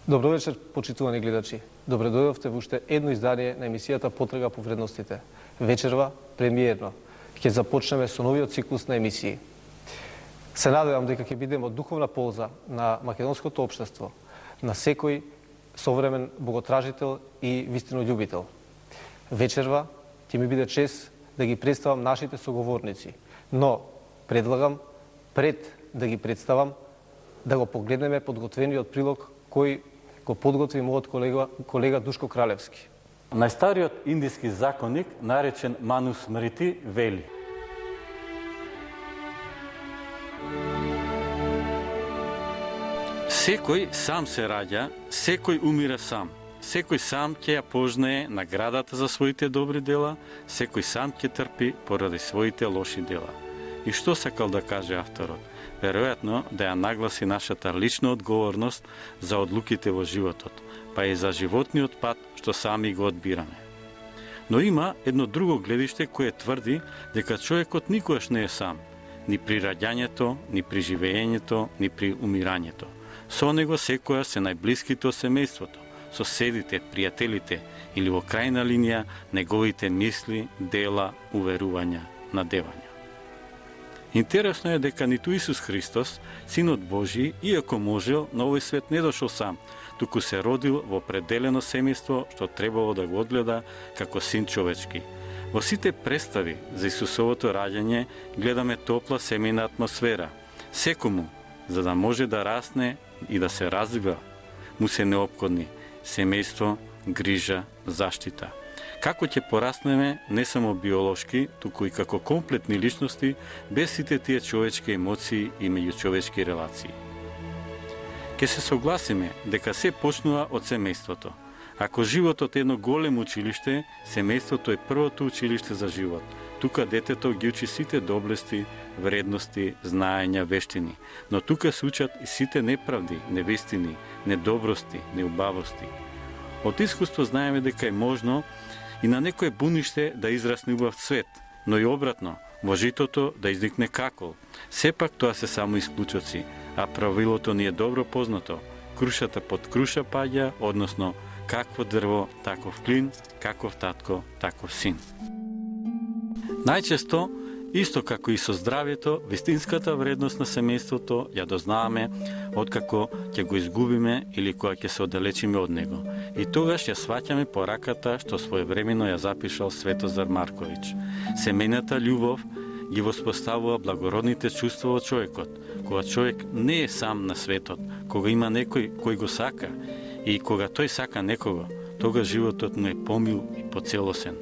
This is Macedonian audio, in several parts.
Добро вечер, почитувани гледачи. Добре дојдовте во уште едно издание на емисијата Потрага по вредностите. Вечерва, премиерно, ќе започнеме со новиот циклус на емисии. Се надевам дека ќе бидеме од духовна полза на македонското општество, на секој современ боготражител и вистинољубител. Вечерва ќе ми биде чест да ги представам нашите соговорници, но предлагам пред да ги представам да го погледнеме подготвениот прилог кој го подготви мојот колега Душко Кралевски. Најстариот индиски законник, наречен Ману Смрити, вели: секој сам се раѓа, секој умира сам. Секој сам ќе ја познае наградата за своите добри дела, секој сам ќе трпи поради своите лоши дела. И што сакал да каже авторот? Веројатно да ја нагласи нашата лична одговорност за одлуките во животот, па и за животниот пат што сами го одбираме. Но има едно друго гледиште кое тврди дека човекот никогаш не е сам, ни при раѓањето, ни при живеењето, ни при умирањето. Со него секоја се најблиските од семејството, соседите, пријателите или во крајна линија неговите мисли, дела, уверувања, надевања. Интересно е дека ниту Исус Христос, Синот Божи, иако можел, на овој свет не дошол сам, туку се родил во определено семејство што требало да го одгледа како син човечки. Во сите представи за Исусовото раѓање гледаме топла семејна атмосфера. Секому, за да може да расне и да се развива, му се неопходни семејство, грижа, заштита. Како ќе пораснеме не само биолошки, туку и како комплетни личности, без сите тие човечки емоции и меѓучовечки релации. Ке се согласиме дека се почнува од семејството. Ако животот е едно големо училиште, семејството е првото училиште за живот. Тука детето ги учи сите доблести, вредности, знаења, вештини. Но тука се учат и сите неправди, невистини, недобрости, неубавости. Од искуство знаеме дека е можно и на некое буниште да израсне убав цвет, но и обратно, во житото да изникне какол. Сепак тоа се само исклучоци, а правилото ни е добро познато. Крушата под круша паѓа, односно какво дрво, таков клин, каков татко, таков син. Најчесто, исто како и со здравието, вистинската вредност на семејството ја дознаваме откако ќе го изгубиме или кога ќе се оддалечиме од него. И тогаш ја сваќаме пораката што своевремено ја запишал Светозар Марковиќ. Семејната љубов ги воспоставува благородните чувства во човекот, кога човек не е сам на светот, кога има некој кој го сака и кога тој сака некого, тога животот му е помил и поцелосен.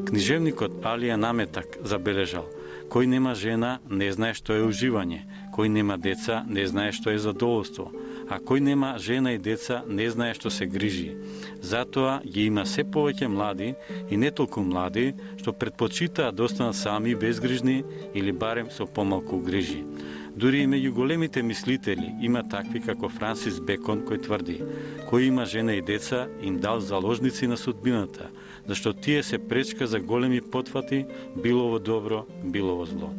Книжевникот Алија Наметак забележал: кој нема жена не знае што е уживање, кој нема деца не знае што е задоволство, а кој нема жена и деца не знае што се грижи. Затоа ги има се повеќе млади и не толку млади што предпочитаат да останат сами безгрижни или барем со помалку грижи. Дури и меѓу големите мислители има такви како Франсис Бекон кој тврди: кој има жена и деца им дал заложници на судбината, зашто тие се пречка за големи потфати, било во добро, било во зло.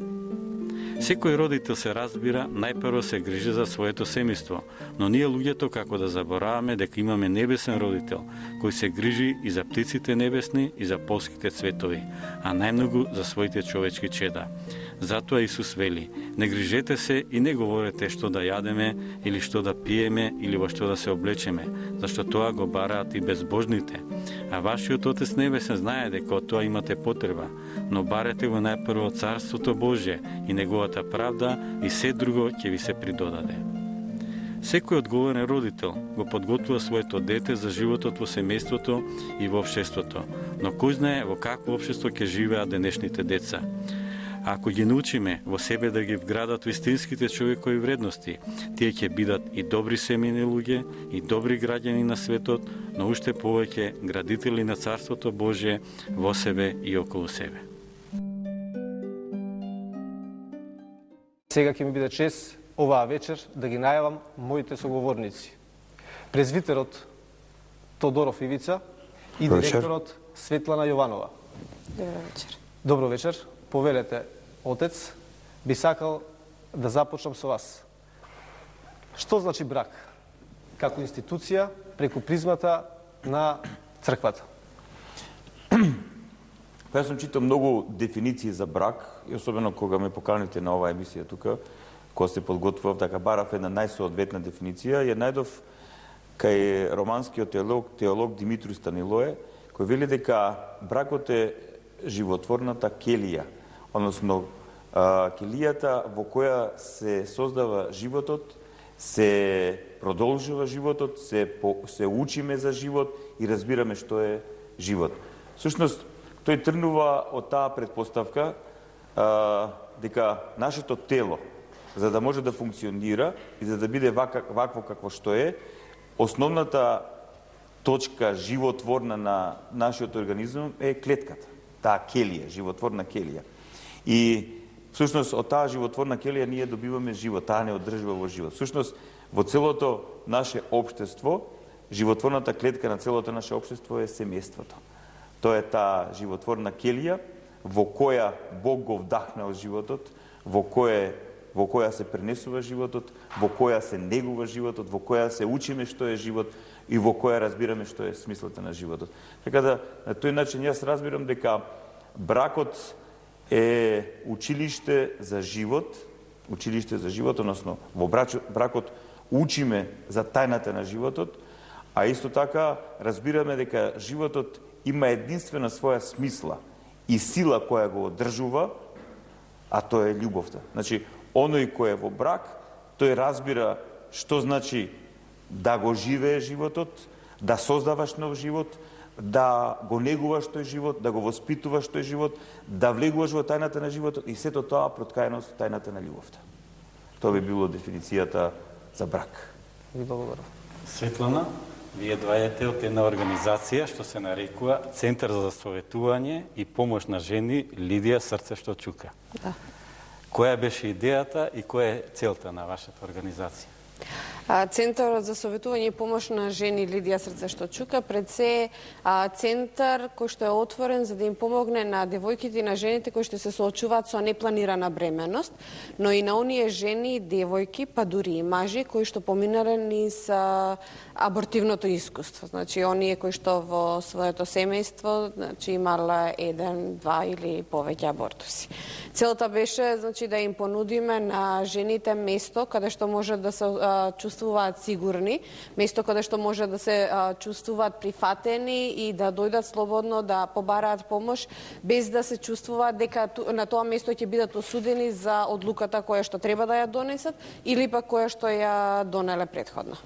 Секој родител се разбира, најпрво се грижи за своето семејство, но ние луѓето како да забораваме дека имаме небесен родител, кој се грижи и за птиците небесни и за полските цветови, а најмногу за своите човечки чеда. Затоа Исус вели: не грижете се и не говорете што да јадеме или што да пиеме или во што да се облечеме, зашто тоа го бараат и безбожните. А вашиот Отец Небесен знае дека од тоа имате потреба, но барете го најпрво Царството Божие и неговата правда и се друго ќе ви се придодаде. Секој одговорен родител го подготвува своето дете за животот во семејството и во општеството, но кој знае во какво општество ќе живеат денешните деца. Ако ги научиме во себе да ги вградат вистинските човекови вредности, тие ќе бидат и добри семејни луѓе, и добри граѓани на светот, но уште повеќе градители на Царството Божие во себе и околу себе. Сега ќе ми биде чест оваа вечер да ги најавам моите соговорници. Презвитерот Тодоров Ивица и директорот Светлана Јованова. Добро вечер. Добро вечер. Повелете, Отец, би сакал да започнам со вас. Што значи брак? како институција преку призмата на црквата? Па јас сум читал многу дефиниции за брак, и особено кога ме поканите на оваа емисија тука, кога се подготвував, така барав една најсоодветна дефиниција, ја најдов кај романскиот теолог Димитрий Станилое, кој вели дека бракот е животворната келија, односно келијата во која се создава животот, се продолжува животот, се учиме за живот и разбираме што е живот. Всушност, тој тргнува од таа предпоставка дека нашето тело, за да може да функционира и за да биде вакво какво што е, основната точка животворна на нашиот организм е клетката, таа келија, животворна келија. И всушност од таа животворна келија ние добиваме живот, таа не одржува во живот. Всушност во целото наше општество, животворната клетка на целото наше општество е семејството. Тоа е таа животворна келија во која Бог го вдахнал животот, во која се пренесува животот, во која се негува животот, во која се учиме што е живот и во која разбираме што е смислата на животот. Така да, на тој начин јас разбирам дека бракот е училиште за живот, односно во бракот учиме за тајната на животот, а исто така разбираме дека животот има единствена своја смисла и сила која го одржува, а тоа е љубовта. Значи, оној кој е во брак, тој разбира што значи да го живее животот, да создаваш нов живот, да го негуваш тој живот, да го воспитуваш тој живот, да влегуваш во тајната на животот и сето тоа проткаено со тајната на љубовта. Тоа би било дефиницијата за брак. Ви благодарам. Светлана, вие двајете од една организација што се нарекува Центар за советување и помош на жени Лидија Срце што чука. Да. Која беше идејата и која е целта на вашата организација? Центарот за советување и помош на жени Лидија Срце што чука пред се центар кој што е отворен за да им помогне на девојките и на жените кои што се соочуваат со непланирана бременност, но и на оние жени и девојки, па дури и мажи кои што поминале низ абортивното искуство. Значи оние кои што во своето семејство имале еден, два или повеќе абортуси. Целта беше да им понудиме на жените место каде што може да се чувствуваат сигурни, место каде што може да се чувствуваат прифатени и да дојдат слободно да побараат помош, без да се чувствуваат дека на тоа место ќе бидат осудени за одлуката која што треба да ја донесат или пак која што ја донеле предходно.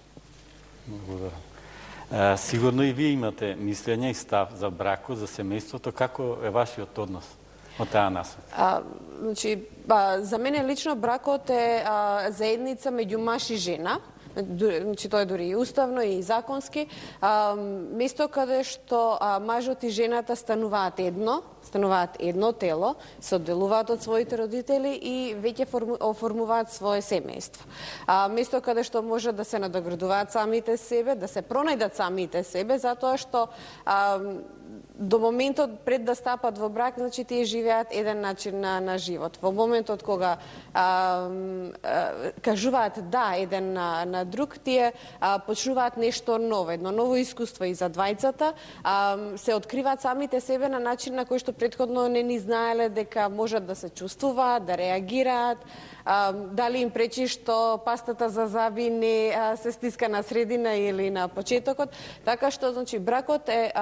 Благодарам. Сигурно и вие имате мислење и став за бракот, за семејството. Како е вашиот однос од таа насока? За мене лично бракот е заедница меѓу маж и жена. Тоа е дури и уставно и законски. Место каде што мажот и жената стануваат едно тело, се одделуваат од своите родители и веќе оформуваат свое семејство. Место каде што може да се надоградуваат самите себе, да се пронајдат самите себе, затоа што до моментот пред да стапат во брак, тие живеат еден начин на живот. Во моментот кога кажуваат да еден на друг, тие почнуваат нешто ново, едно ново искуство и за двајцата, се откриваат самите себе на начин на кој што претходно не ни знаеле дека можат да се чувствуваат, да реагираат, дали им пречи што пастата за заби не се стиска на средина или на почетокот, така што бракот е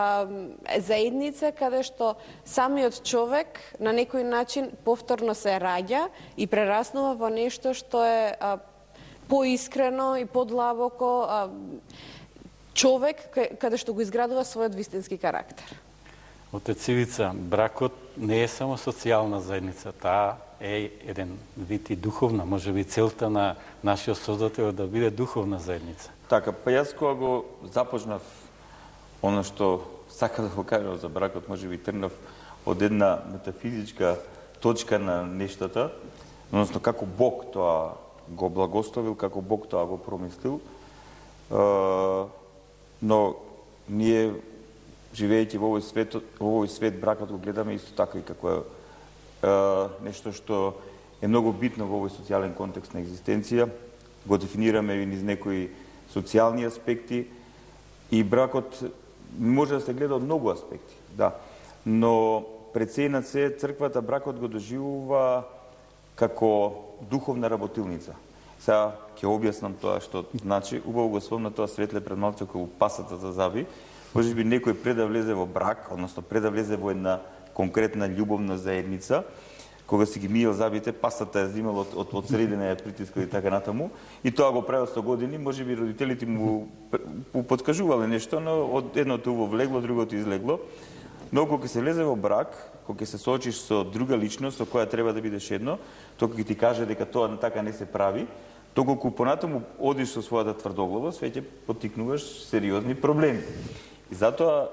заедница каде што самиот човек на некој начин повторно се раѓа и прераснува во нешто што е поискрено и подлабоко човек каде што го изградува својот вистински карактер. Отец Ивица, бракот не е само социјална заедница, таа е еден вид и духовна, може би целта на нашиот создател да биде духовна заедница. Така, па јас кога го започнав оно што сака да го кажам за бракот, може би тргнав од една метафизичка точка на нештата, односно како Бог тоа го благословил, како Бог тоа го промислил, но ние живеејќи во овој свет, бракот го гледаме исто така и како нешто што е многу битно во овој социјален контекст на екзистенција. Го дефинираме и низ некои социјални аспекти и бракот може да се гледа од многу аспекти, да. Но пред се и над се црквата бракот го доживува како духовна работилница. Сега ќе објаснам тоа што значи, убаво го спомна тоа Светле пред малку кога пасата за заби. Може би некој пред да влезе во брак, односно пред да влезе во една конкретна љубовна заедница, кога си ги миел зъбите, пастата ја земал од средина, ја притискал и така натаму, и тоа го правил со години, може би родителите му подкажувале нешто, но од едното во влегло, другото излегло. Но кога се влезе во брак, кога се соочиш со друга личност со која треба да бидеш едно, тоа кога ти каже дека тоа така не се прави, то колку понатаму одиш со својата тврдоглавост, веќе поттикнуваш сериозни проблеми. И затоа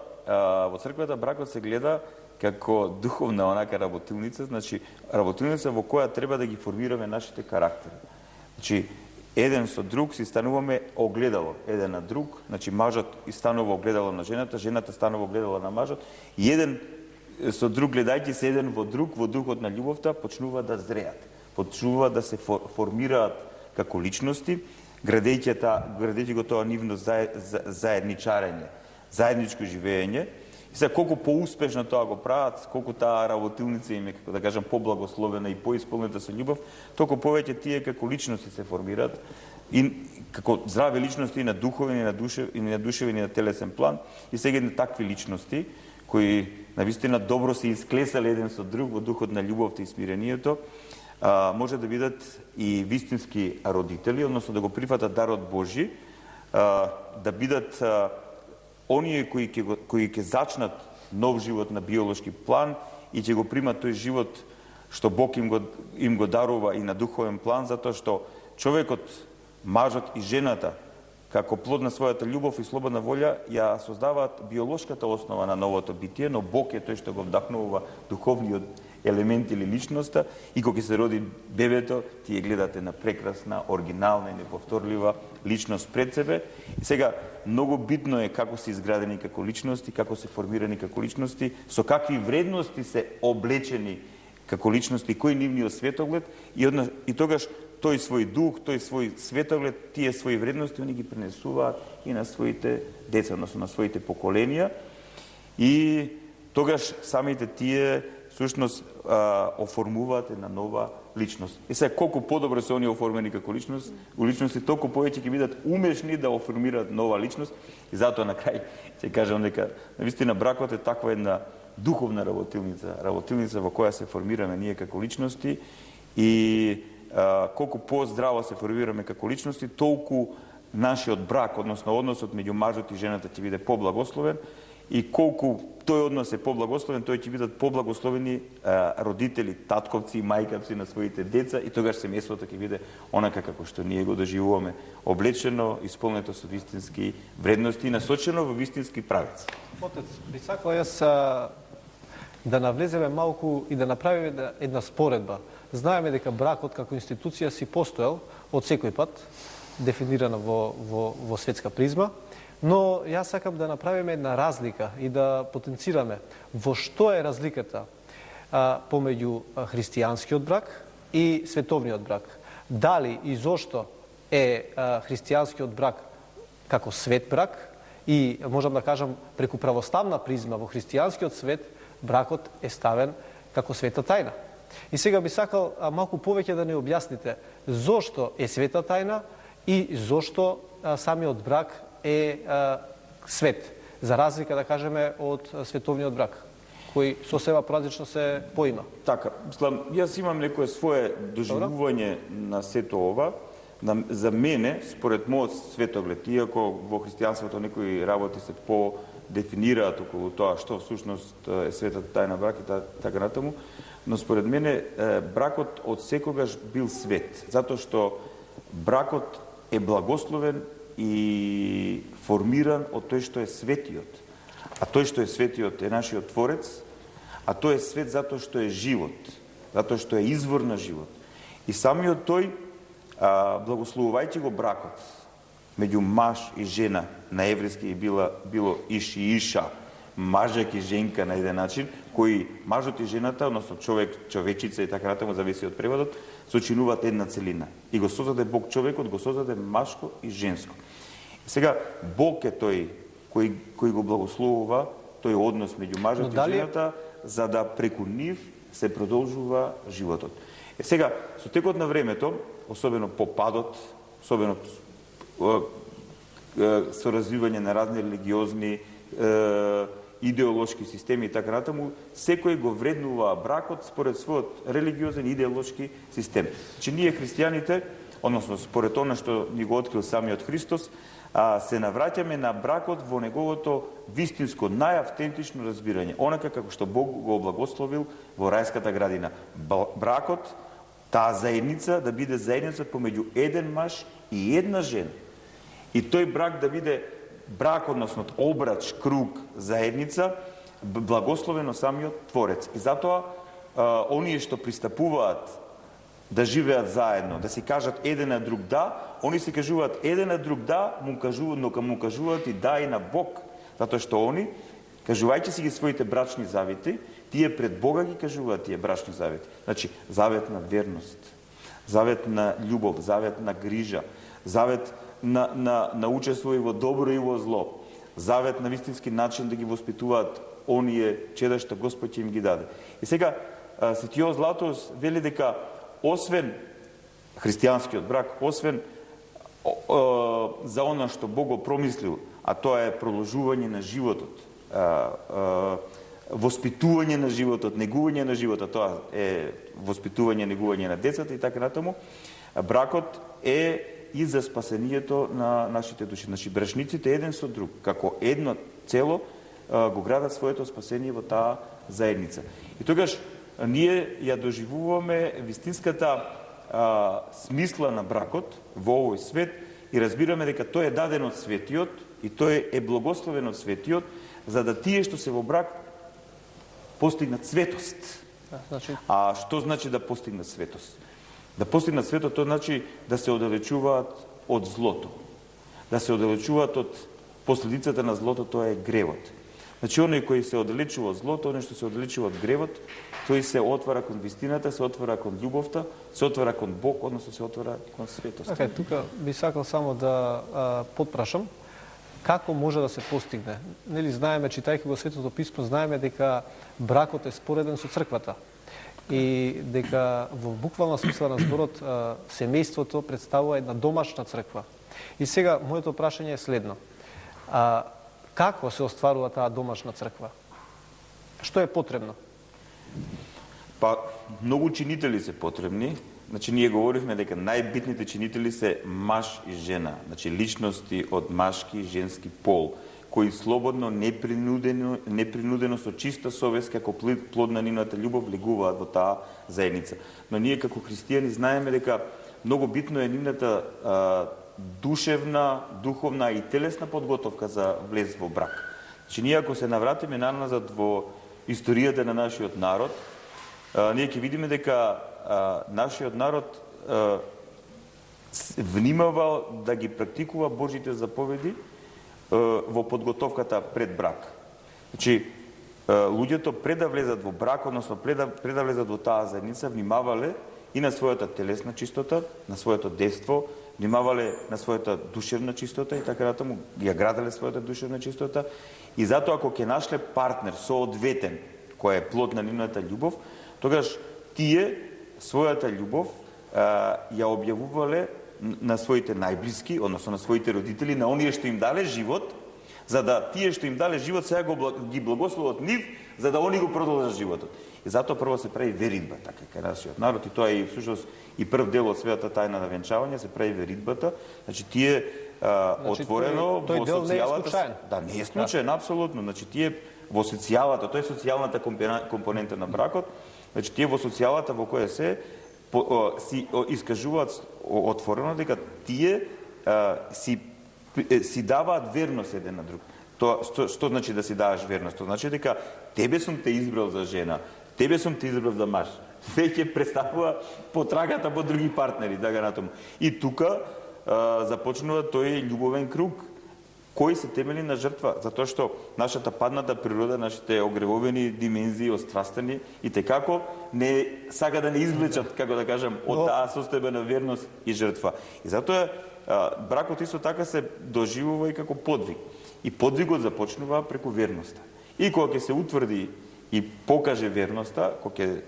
во црквата бракот се гледа како духовна онака работилница, значи работилница во која треба да ги формираме нашите карактери. Значи еден со друг си стануваме огледало, еден на друг, значи мажот и станува огледало на жената, жената станува огледало на мажот, и еден со друг гледајќи се еден во друг, во духот на љубовта, почнува да зреат, почнува да се формираат како личности, градејќи го тоа нивно заедничарење, заедничко живење. И сега колку поуспешно тоа го прават, колку таа работилница им е, како да кажам, поблагословена и поисполнета со љубов, толку повеќе тие како личности се формираат, и како здрави личности и на духовен, и на душевен, и на телесен план, и сега на такви личности, кои навистина добро се исклесале еден со друг во духот на љубовта и смирението, може да бидат и вистински родители, односно да го прифатат дарот Божи, да бидат оние кои ќе зачнат нов живот на биолошки план и ќе го примат тој живот што Бог им го дарува и на духовен план, затоа што човекот, мажот и жената, како плод на својата љубов и слободна волја, ја создаваат биолошката основа на новото битие, но Бог е тој што го вдахнува духовниот елемент или личноста, и кога се роди бебето, тие гледате на прекрасна, оригинална и неповторлива личност пред себе. И сега, многу битно е како се изградени како личности, како се формирани како личности, со какви вредности се облечени како личности, кој нивниот светоглед, и тогаш тој свој дух, тој свој светоглед, тие свои вредности, они ги пренесуваат и на своите деца, односно на своите поколенија, и тогаш самите тие всушност оформуваат една нова личност. И сега колку подобро се они оформени како личности, толку повеќе ќе бидат умешни да оформираат нова личност, и затоа на крај ќе кажам дека навистина бракот е таква една духовна работилница во која се формираме ние како личности, и колку поздраво се формираме како личности, толку нашиот брак, односно односот меѓу мажот и жената ќе биде поблагословен, и колку тој однос е поблагословен, тој ќе бидат поблагословени родители, татковци и мајкавци на своите деца, и тогаш семејството ќе биде онака како што ние го доживуваме, облечено, исполнето со вистински вредности и насочено во вистински правец. Отец, би сакал јас да навлеземе малку и да направиме една споредба. Знаеме дека бракот како институција си постоел од секој пат, дефинирана во светска призма, но јас сакам да направиме една разлика и да потенцираме во што е разликата помеѓу христијанскиот брак и световниот брак. Дали и зошто е христијанскиот брак како свет брак, и можам да кажам преку православна призма во христијанскиот свет бракот е ставен како света тајна. И сега би сакал малку повеќе да ни објасните зошто е света тајна и зошто самиот брак е свет, за разлика, да кажеме, од световниот брак, кој сосема поразлично се поима. Така, јас имам некое свое доживување на сето ова. За мене, според мојот светоглед, иако во христијанството некои работи се по-дефинираат околу тоа што всушност е светата тајна брак и така натаму, но според мене бракот од секогаш бил свет, затоа што бракот е благословен и формиран од тој што е светиот. А тој што е светиот е нашиот Творец, а тој е свет затоа што е живот, затоа што е извор на живот. И самиот тој, благословувајќи го бракот меѓу маж и жена, на еврејски било иш и иша, мажек и женка на еден начин, кои мажот и жената, односно човек, човечица и така натаму, зависи од преводот, сочинуваат една целина. И го создаде Бог човекот, го создаде машко и женско. Сега, Бог е тој кој го благословува тој однос меѓу мажот и жената, за да преку нив се продолжува животот. Сега, со текот на времето, особено по падот, особено со развивање на разни религиозни, идеолошки системи и така натаму, секој го вреднува бракот според својот религиозен идеолошки систем. Значи, ние христијаните, односно според она што ни го открил самиот Христос, се навраќаме на бракот во неговото вистинско, најавтентично разбирање. Онака како што Бог го благословил во рајската градина. Бракот, таа заедница, да биде заедница помеѓу еден маж и една жена. И тој брак да биде брак, односно обрач, круг, заедница, благословено самиот Творец. И затоа, оние што пристапуваат да живеат заедно, да си кажат еден на друг да, они си кажуваат еден на друг да, но му кажуваат и да и на Бог. Затоа што они, кажувајќи си ги своите брачни завети, тие пред Бога ги кажуваат тие брачни завети. Значи, завет на верност, завет на љубов, завет на грижа, завет на учество и во добро и во зло, завет на вистински начин да ги воспитуваат оние чеда што Господ ќе им ги даде. И сега, Светиот Златоуст вели дека освен христијанскиот брак, освен за она што Бог го промислил, а тоа е продолжување на животот, воспитување на животот, негување на животот, тоа е воспитување, негување на децата и така натаму, бракот е и за спасението на нашите души. Значи, брачниците еден со друг, како едно цело, го градат своето спасение во таа заедница. И тогаш ние ја доживуваме вистинската смисла на бракот во овој свет и разбираме дека тој е даден од светиот и тој е благословен од светиот, за да тие што се во брак постигнат светост. А што значи да постигнат светост? Да постигнат светот, тоа значи да се оддалечуваат од злото. Да се оддалечуваат од последицата на злото, тоа е гревот. Значи, оној кој се оддалечува од злото, оној што се оддалечува од гревот, тој се отвара кон вистината, се отвара кон љубовта, се отвара кон Бог, односно се отвара кон светост. Така, тука би сакал само да потпрашам како може да се постигне. Нели знаеме, читајќи го Светото писмо, знаеме дека бракот е спореден со црквата. И дека во буквална смисла на зборот семејството представува една домашна црква. И сега моето прашање е следно. Како се остварува таа домашна црква? Што е потребно? Па, многу чинители се потребни. Значи, ние говоривме дека најбитните чинители се маж и жена. Значи, личности од машки и женски пол, кои слободно, непринудено со чиста совест, како плод на нивната љубов, влегуваат во таа заедница. Но ние како христијани знаеме дека многу битно е нивната душевна, духовна и телесна подготовка за влез во брак. Значи, ние ако се навратиме наназад во историјата на нашиот народ, ние ќе видиме дека нашиот народ внимавал да ги практикува Божите заповеди во подготовката пред брак. Значи, луѓето пред да влезат во брак, односно пред да влезат во таа заедница, внимавале и на својата телесна чистота, на своето детство, внимавале на својата душевна чистота и така натаму, ја граделе својата душевна чистота. И затоа, ако ќе нашле партнер соодветен, кој е плод на нивната љубов, тогаш тие својата љубов ја објавувале на своите најблиски, односно на своите родители, на оние што им дале живот, за да тие што им дале живот сега ги благословат нив, за да они го продолжат животот. И затоа прво се прави веридба, така кај нашиот народ, и тоа е всушност и прв дел од светата тајна на венчавање, се прави веридбата. Значи тие отворено тој во дел социјалата, не е да, не е случаен, апсолутно. Значи тие во социјалата, тоа е социјалната компонента на бракот. Значи тие во социјалата во која се си искажуваат отворено дека тие си даваат верност еден на друг. Тоа што значи да си даваш верност? Тоа значи дека тебе сум те избрал за жена, тебе сум те избрал за маж. Веќе престапува потрагата по други партнери, да го натаму. И тука започнува тој љубовен круг, кои се темели на жртва, затоа што нашата падната природа, нашите огревовени димензии, острастени и текако не сака да не извлечат, како да кажам, од таа состојба на верност и жртва. И затоа бракот исто така се доживува и како подвиг. И подвигот започнува преку верноста. И кога ќе се утврди и покаже верноста, кога ќе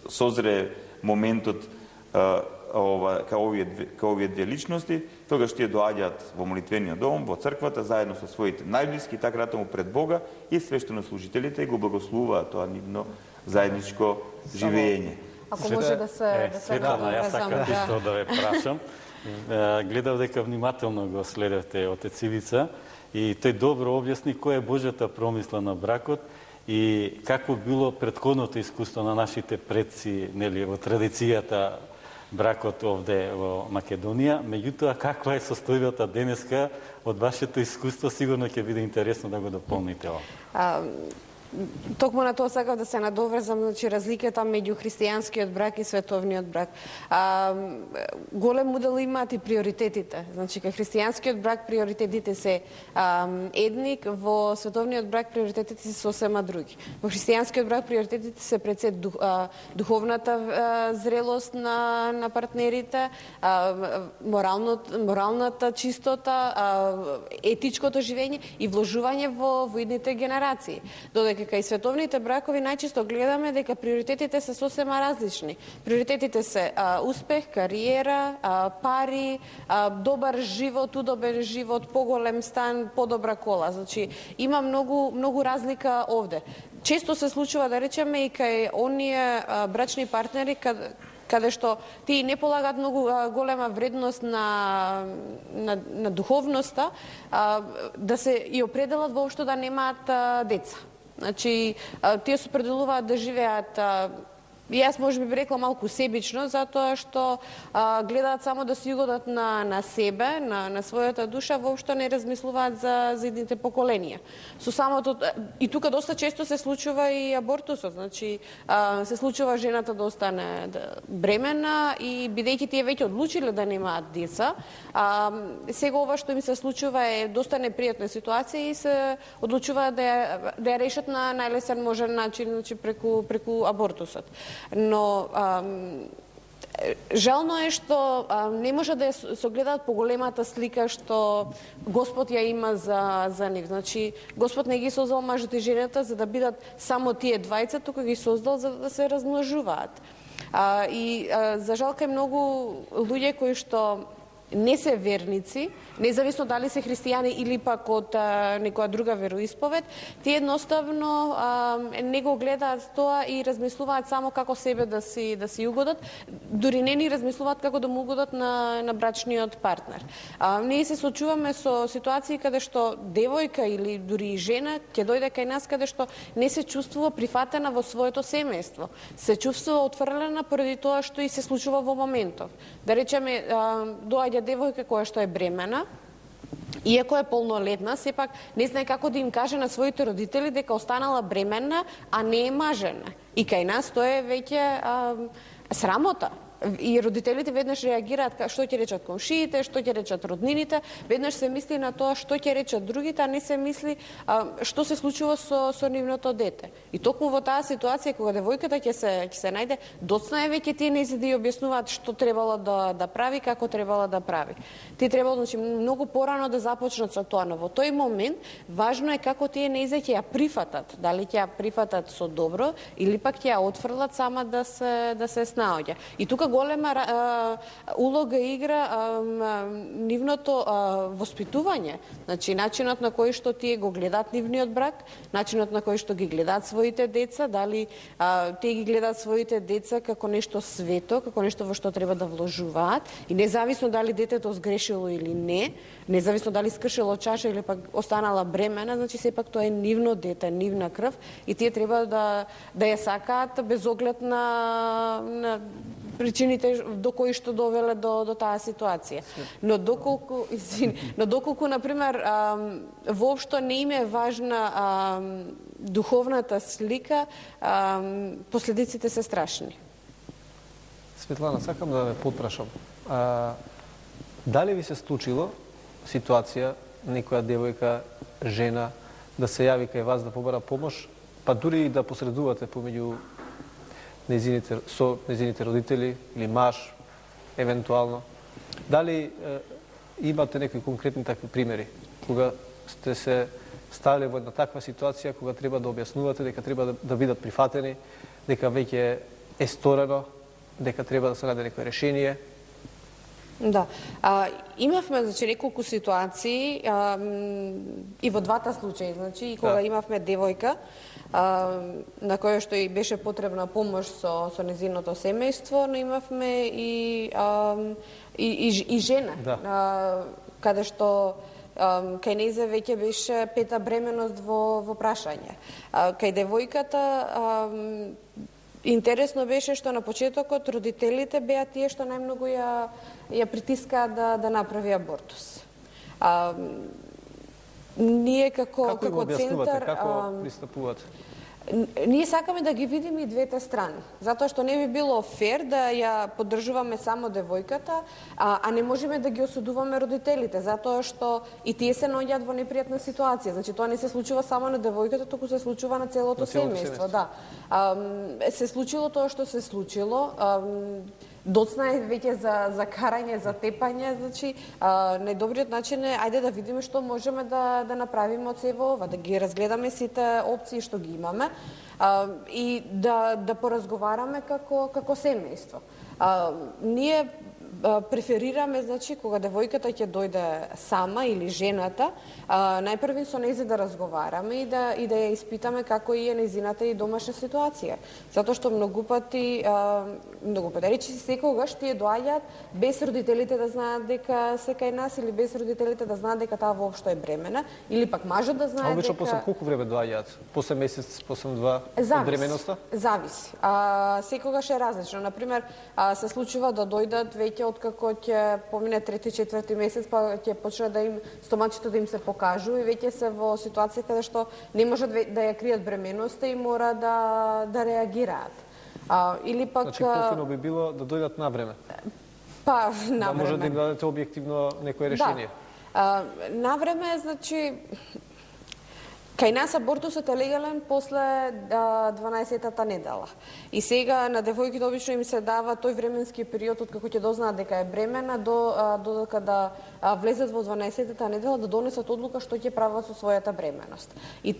созре моментот као овие две личности, тогаш тие доаѓаат во молитвениот дом, во црквата, заедно со своите најблиски, така ратамо пред Бога и свештенослужителите го благословуваат тоа нивно заедничко живење. Ако може да се Светлана, јас сакам исто да ве прашам. Гледав дека внимателно го следевте отец Ивица и тој добро објасни која е Божјата промисла на бракот и какво било претходното искуство на нашите предци, нели, во традицијата бракот овде во Македонија. Меѓутоа, каква е состојбата денеска од вашето искуство, сигурно ќе биде интересно да го дополните ова. Токму на тоа сакав да се надоврзам, значи разликата меѓу христијанскиот брак и световниот брак. Голем удел имаат и приоритетите. Значи, кај христијанскиот брак приоритетите се едник, во световниот брак приоритетите се сосема други. Во христијанскиот брак приоритетите се пред се духовната зрелост на партнерите, моралната чистота, етичкото живење и вложување во идните генерации. Додека кај световните бракови најчесто гледаме дека приоритетите се сосема различни. Приоритетите се успех, кариера, пари, добар живот, удобен живот, поголем стан, подобра кола. Значи, има многу разлика овде. Често се случува, да речеме, и кај оние брачни партнери каде што тие не полагат многу голема вредност на духовноста, да се и определат воопшто да немаат деца. Значи, тие се определуваат да живеат, и јас може би рекла малку себично, затоа што гледаат само да се угодат на себе, на својата душа, воопшто не размислуваат за идните поколенија. Со самото, и тука доста често се случува и абортусот, значи се случува жената да остане бремена и бидејќи тие веќе одлучиле да немаат деца, сега ова што им се случува е доста непријатна ситуација и се одлучуваат да ја решат на најлесен можен начин, значи преку абортусот. Но жално е што не може да ја согледаат поголемата слика што Господ ја има за нив. Значи, Господ не ги создал мажот и жената за да бидат само тие двајца, туку ги создал за да се размножуваат. И за жал кај многу луѓе кои што не се верници, независно дали се христијани или пак од некоја друга вероисповед, тие едноставно не го гледаат тоа и размислуваат само како себе да си угодат, дури не ни размислуваат како да му угодат на брачниот партнер. Ние се соочуваме со ситуации каде што девојка или дури и жена ќе дојде кај нас каде што не се чувствува прифатена во своето семејство. Се чувствува отфрлена поради тоа што и се случува во моментов. Да речеме, доаѓа девојка која што е бремена, иако е полнолетна, сепак не знае како да им каже на своите родители дека останала бременна, а не е мажена. И кај нас тоа е веќе срамота. И родителите веднаш реагираат што ќе речат комшиите, што ќе речат роднините, веднаш се мисли на тоа што ќе речат другите, а не се мисли што се случува со нивното дете. И токму во таа ситуација кога девојката ќе се најде, доцна е веќе тие нејзи да ја објаснуваат што требало да прави, како требало да прави. Тие требало, значи, многу порано да започнат со тоа, но во тој момент важно е како тие нејзи ќе ја прифатат, дали ќе ја прифатат со добро или пак ќе ја отфрлат сама да се снаоѓа. И тука голема улога игра нивното воспитување. Значи, начинот на кој што тие го гледаат нивниот брак, начинот на кој што ги гледаат своите деца, дали тие ги гледаат своите деца како нешто свето, како нешто во што треба да вложуваат, и независно дали детето сгрешило или не, независно дали скршило чаша или пак останала бремена, значи сепак тоа е нивно дете, нивна крв, и тие треба да ја сакаат без оглед на причините до кои што довеле до таа ситуација. Но доколку, например, воопшто не им е важна духовната слика, последиците се страшни. Светлана, сакам да ве потпрашам. Дали ви се случило ситуација некоја девојка, жена, да се јави кај вас да побара помош, па дури и да посредувате помеѓу незините родители или маж, евентуално? Дали имате некои конкретни такви примери, кога сте се ставиле во една таква ситуација, кога треба да објаснувате дека треба да бидат прифатени, дека веќе е сторено, дека треба да се најде некое решение? Да. Имавме, значи, неколку ситуации и во двата случаи, значи, и кога имавме девојка, на која што и беше потребна помош со незиното семејство, но имавме и жена, каде што кај нејзе веќе беше пета бременост во прашање. Кај девојката интересно беше што на почетокот родителите беа тие што најмногу ја притискаат да направи абортус. Ние како центар... Како пристапувате? Ние сакаме да ги видиме и двете страни, затоа што не би било фер да ја поддржуваме само девојката, а не можеме да ги осудуваме родителите, затоа што и тие се наоѓаат во непријатна ситуација. Значи тоа не се случува само на девојката, туку се случува на целото семејство. Да. Се случило тоа што се случило. Доцна е веќе за карање, за тепање, значи најдобриот начин е ајде да видиме што можеме да направиме од сево ова, да ги разгледаме сите опции што ги имаме и да поразговараме како семејство. Ние преферираме, значи, кога девојката ќе дојде сама или жената, најпрви со нејзе да разговараме и да ја испитаме како е нејзината и домашна ситуација. Затоа што многу пати, речи секогаш тие доаѓаат без родителите да знаат дека се кај нас или без родителите да знаат дека таа воопшто е бремена, или пак мажот да знае дека... Обично после колку време доаѓаат? После месец, после 2 од бременоста? Зависи. Секогаш е различно. Например, се случува да дојдат веќе откако ќе помине 3-4 месец, па ќе почне да им стомачето да им се покажува и веќе се во ситуација каде што не можат да ја кријат бременоста и мора да реагираат. Или пак... Значи, пофино би било да дојдат на време. Па, на да време. може да им дадете објективно некое решение. Да. На време, значи, кај нас абортусот е легален после 12-тата недела. И сега на девојките обично им се дава тој временски период од како ќе дознаат дека е бремена додека да влезат во 12-тата недела да донесат одлука што ќе прават со својата бременост. И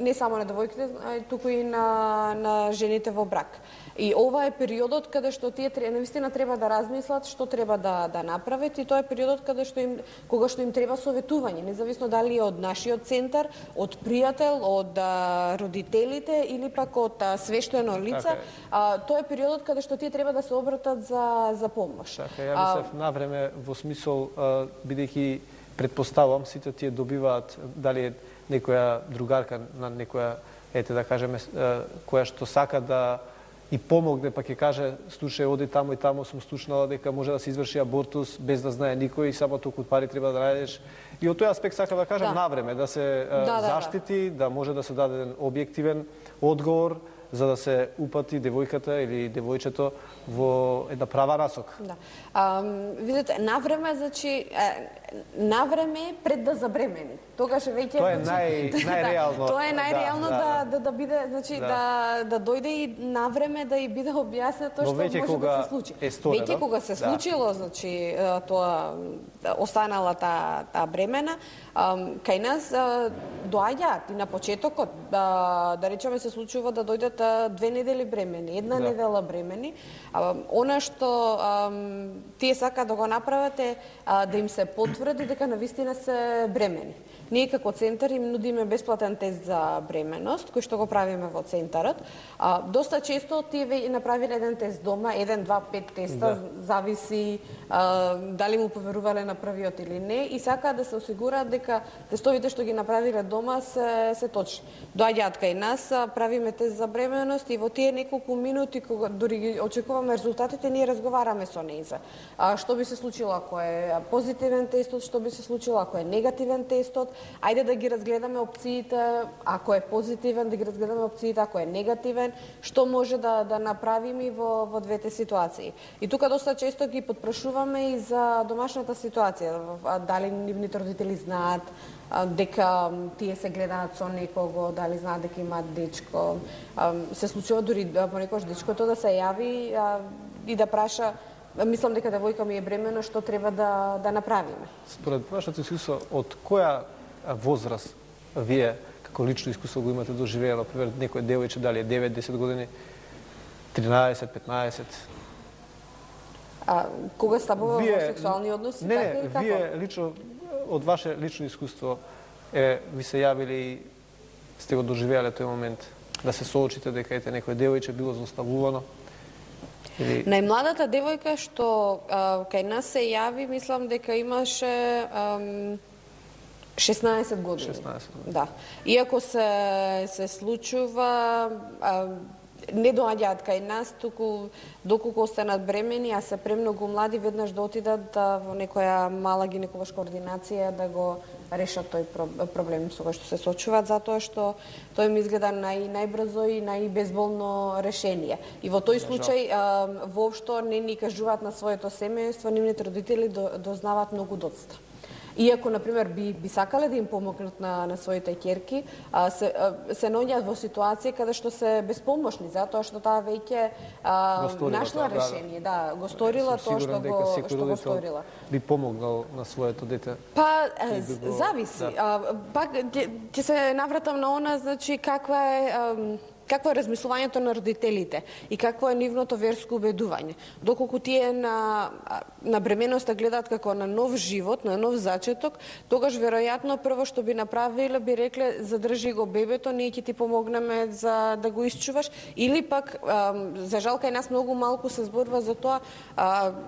не само на девојките, туку и на жените во брак. И ова е периодот каде што тие навистина треба да размислат што треба да направат и тоа е периодот кога што им треба советување, независно дали е од нашиот центар, од пријател, од родителите или пак од свештено лице. Тоа е периодот каде што тие треба да се обратат за помош. Така, ја мислев на време во смисол бидејќи претпоставувам сите тие добиваат дали некоја другарка на некоја да кажеме која што сака да и помогне, па ќе каже, слушај, оди тамо и тамо, сум слушнала дека може да се изврши абортус без да знае никој и само толку пари треба да најдеш. И од тој аспект сака да кажам на време, да се заштити, да може да се даде еден објективен одговор за да се упати девојката или девојчето во една права насока. Да. Видите, на време, значи, на време пред да забремени. Тогаш веќе... Тоа е најреално. Тоа е најреално да биде, значи, да дојде и на време да и биде објаснето што може да се случи. Веќе кога се случило, значи, тоа останала таа бремена, кај нас доаѓаат и на почетокот, да речеме се случува да дојдат 2 недели бремени, 1 недела бремени. Она што тие сакаат да го направат е да им се потврди дека навистина се бремени. Ние како центар им нудиме бесплатен тест за бременост, кој што го правиме во центарот. Доста често тие направиле еден тест дома, 1, 2, 5 теста, зависи дали му поверувале на првиот или не, и сакаат да се осигураат дека тестовите што ги направиле дома се точни. Доаѓаат кај нас, правиме тест за бременост и во тие неколку минути, кога дури ги очекуваме резултатите, ние разговараме со нејза. Што би се случило ако е позитивен тестот, што би се случило ако е негативен тестот, ајде да ги разгледаме опциите, ако е позитивен, да ги разгледаме опциите, ако е негативен, што може да направиме во двете ситуации. И тука доста често ги подпрашуваме и за домашната ситуација, дали нивните родители знаат дека тие се гледаат со некого, дали знаат дека имаат дечко. Се случува дури понекогаш дечкото да се јави и да праша мислам дека девојка ми е бремена, што треба да направиме. Според вашето искуство, од која возраст вие како лично искуство го имате доживеено, например, некој девојче, дали е 9-10 години, 13-15? Кога ставува во сексуални односи? Не, така или како? вие лично, од ваше лично искуство, ви се јавили и сте го доживеале тој момент, да се соочите дека ете некој девојче било злоставувано? Или... Најмладата девојка што кај нас се јави, мислам дека имаше 16 години. 16 години. Да. Иако се случува, не доаѓаат кај нас, туку доколку останат бремени, а се премногу млади, веднаш да отидат во некоја мала гинеколошка ординација да го решат тој проблем со кој што се соочуваат, затоа што тој ми изгледа најбрзо и најбезболно решение. И во тој случај воопшто не ни кажуваат на своето семејство, нивните родители дознаваат многу доцна. Иако, например, би сакале да им помогнат на своите ќерки, се наоѓаат во ситуација каде што се безпомошни, затоа што таа веќе нашла решение, го сторила тоа што го сторила. Би помогнал на своето дете? Па, зависи. Пак ќе се навратам на она, значи, какво е размислувањето на родителите и какво е нивното верско убедување. Доколку тие на бременоста гледаат како на нов живот, на нов зачеток, тогаш веројатно прво што би направиле, би рекле задржи го бебето, ние ќе ти помогнеме за да го исчуваш, или пак за жал кај нас многу малку се зборува за тоа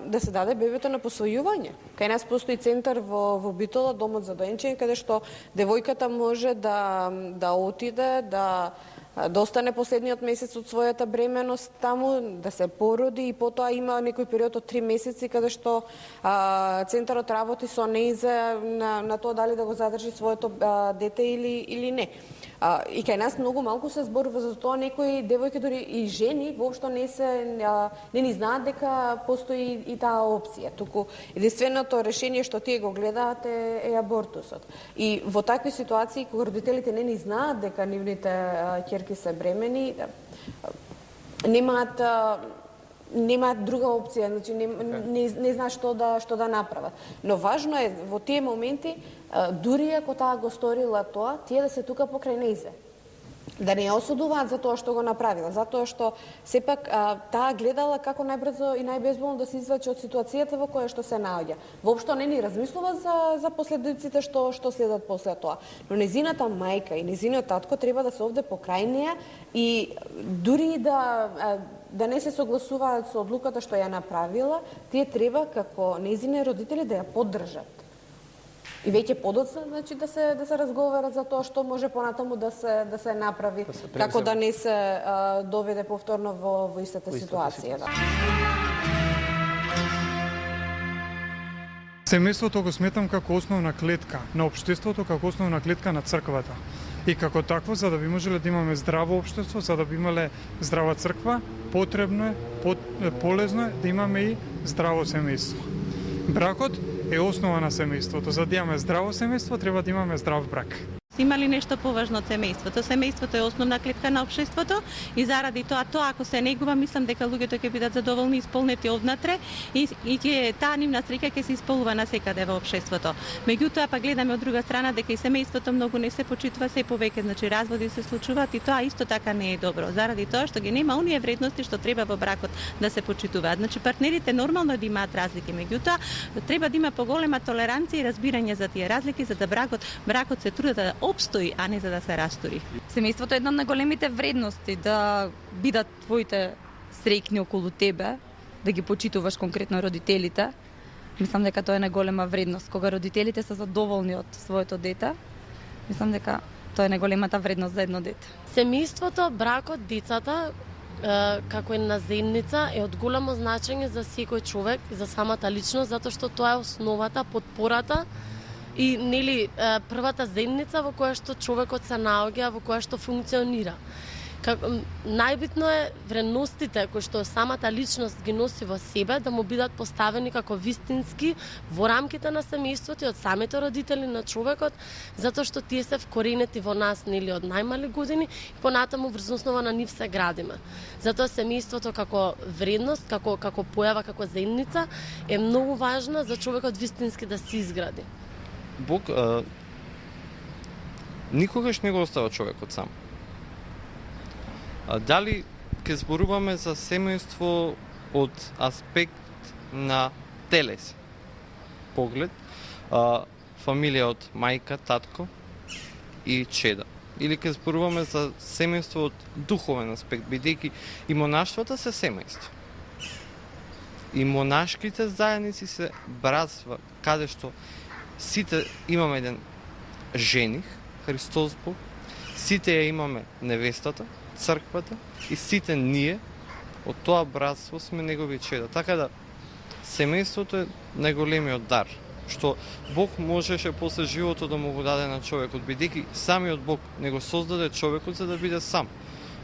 да се даде бебето на посвојување. Кај нас постои центар во Битола, домот за доенчење, каде што девојката може да отиде, да остане последниот месец од својата бременост таму, да се породи и потоа има некој период од 3 месеци каде што центарот работи со нејзе на тоа дали да го задржи своето дете или не. И кај нас многу малку се зборува за тоа, некои девојки, дури и жени, воопшто не ни знаат дека постои и таа опција. Туку единственото решение што тие го гледаат е абортусот. И во такви ситуации, кога родителите не ни знаат дека нивните ќерки се бремени, немаат друга опција, значи не знаат што да направат. Но важно е во тие моменти, дури ако таа го сторила тоа, тие да се тука покрај нејзе. Да не ја осудуваат за тоа што го направила, затоа што сепак таа гледала како најбрзо и најбезболно да се извлече од ситуацијата во која што се наоѓа. Воопшто не ни размислува за последиците што следат после тоа. Но незината мајка и незиниот татко треба да се овде покрај неа и дури да не се согласуваат со одлуката што ја направила, тие треба како незини родители да ја поддржат. И веќе подоцна, значи да се разговара за тоа што може понатаму да се направи, како да не се доведе повторно во истата ситуација. Семејството го сметам како основна клетка на општеството, како основна клетка на црквата. И како такво, за да би можеле да имаме здраво општество, за да би имале здрава црква, потребно е, полезно е да имаме и здраво семејство. Бракот е основа на семејството. За да имаме здраво семејство, треба да имаме здрав брак. Има ли нешто поважно од семејството? Семејството е основна клетка на општеството и заради тоа ако се негува, мислам дека луѓето ќе бидат задоволни и исполнети овнатре и таа нивна среќа ќе се исполнува насекаде во општеството. Меѓутоа па гледаме од друга страна дека и семејството многу не се почитува, се повеќе, значи разводи се случуваат и тоа исто така не е добро, заради тоа што ги нема оние вредности што треба во бракот да се почитуваат. Значи партнерите нормално да имаат разлики, меѓутоа треба да има поголема толеранција и разбирање за тие разлики, за да бракот се труди да обстои, а не за да се растури. Семејството е една на големите вредности, да бидат твоите среќни околу тебе, да ги почитуваш конкретно родителите. Мислам дека тоа е најголема вредност. Кога родителите се задоволни од своето дете, мислам дека тоа е најголемата вредност за едно дете. Семејството, бракот, децата, како една заедница, е од голямо значење за секој човек, за самата личност, затоа што тоа е основата, подпората и првата заедница во која што човекот се наоѓа, во која што функционира. Најбитно е вредностите кои што самата личност ги носи во себе да му бидат поставени како вистински во рамките на семејството и од самите родители на човекот, затоа што тие се вкоренети во нас нели од најмали години и понатаму врз основа на нив се градиме. Затоа семејството како вредност, како појава, како заедница е многу важна за човекот вистински да се изгради. Бог никогаш не го остава човекот сам. Дали ќе зборуваме за семејство од аспект на телес поглед, фамилија од мајка, татко и чеда. Или ќе зборуваме за семејство од духовен аспект, бидејќи и монаштвата се семејство. И монашките заедници се братства, каде што сите имаме еден жених, Христос Бог, сите ја имаме невестата, црквата и сите ние од тоа братство сме негови чеда. Така да семејството е најголемиот дар што Бог можеше после животот да му го даде на човекот, бидејќи самиот Бог не го создаде човекот за да биде сам.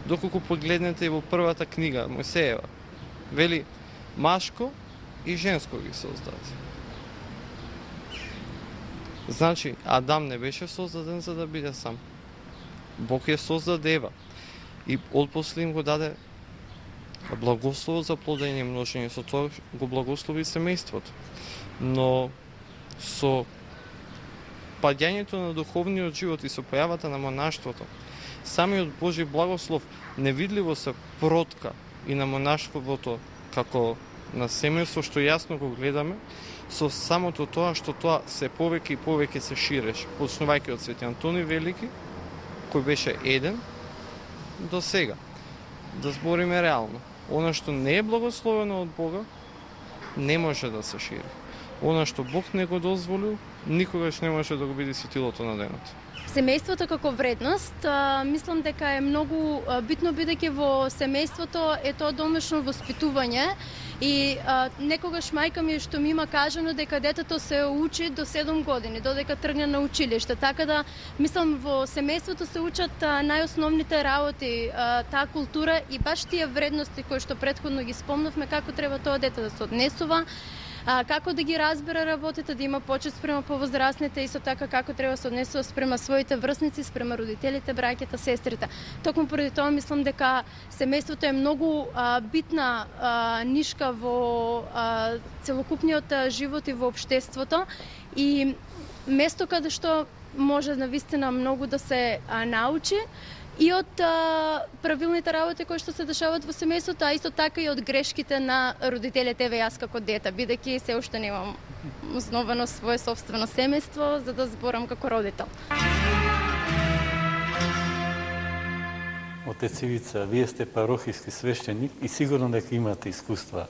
Доколку погледнете и во првата книга Мојсеева, вели машко и женско ги создаде. Значи, Адам не беше создаден за да биде сам. Бог ја создаде Ева. И отпосле им го даде благослово за плодење и множење, со тоа го благослови семејството. Но со паѓањето на духовниот живот и со појавата на монаштвото, самиот Божи благослов невидливо се протка и на монаштвото како на семејство што јасно го гледаме, со самото тоа што тоа се повеќе и повеќе се ширеше, почнувајќи од Свети Антони Велики, кој беше еден, до сега. Да збориме реално. Она што не е благословено од Бога, не може да се шири. Она што Бог не го дозволил, никогаш не може да го биде светилото на денот. Семејството како вредност, мислам дека е многу битно, бидејќи во семејството е тоа домашно воспитување и некогаш мајка ми што ми има кажано дека детето се учи до 7 години, додека тргне на училиште. Така да мислам во семејството се учат најосновните работи, таа култура и баш тие вредности кои што претходно ги спомнавме, како треба тоа дете да се однесува, како да ги разбера работите, да има почит спрема повозрасните, исто така како треба да се однесува спрема своите врсници, спрема родителите, браќата, сестрите. Токму поради тоа мислам дека семејството е многу битна нишка во целокупниот живот и во општеството и место каде што може навистина многу да се научи и од правилните работи кои што се дешаваат во семејството, а исто така и од грешките на родителите. Еве јас како дете, бидејќи се уште немам основано свое собствено семејство, за да зборам како родител. Отец Ивица, вие сте парохиски свештеник и сигурно дека имате искуства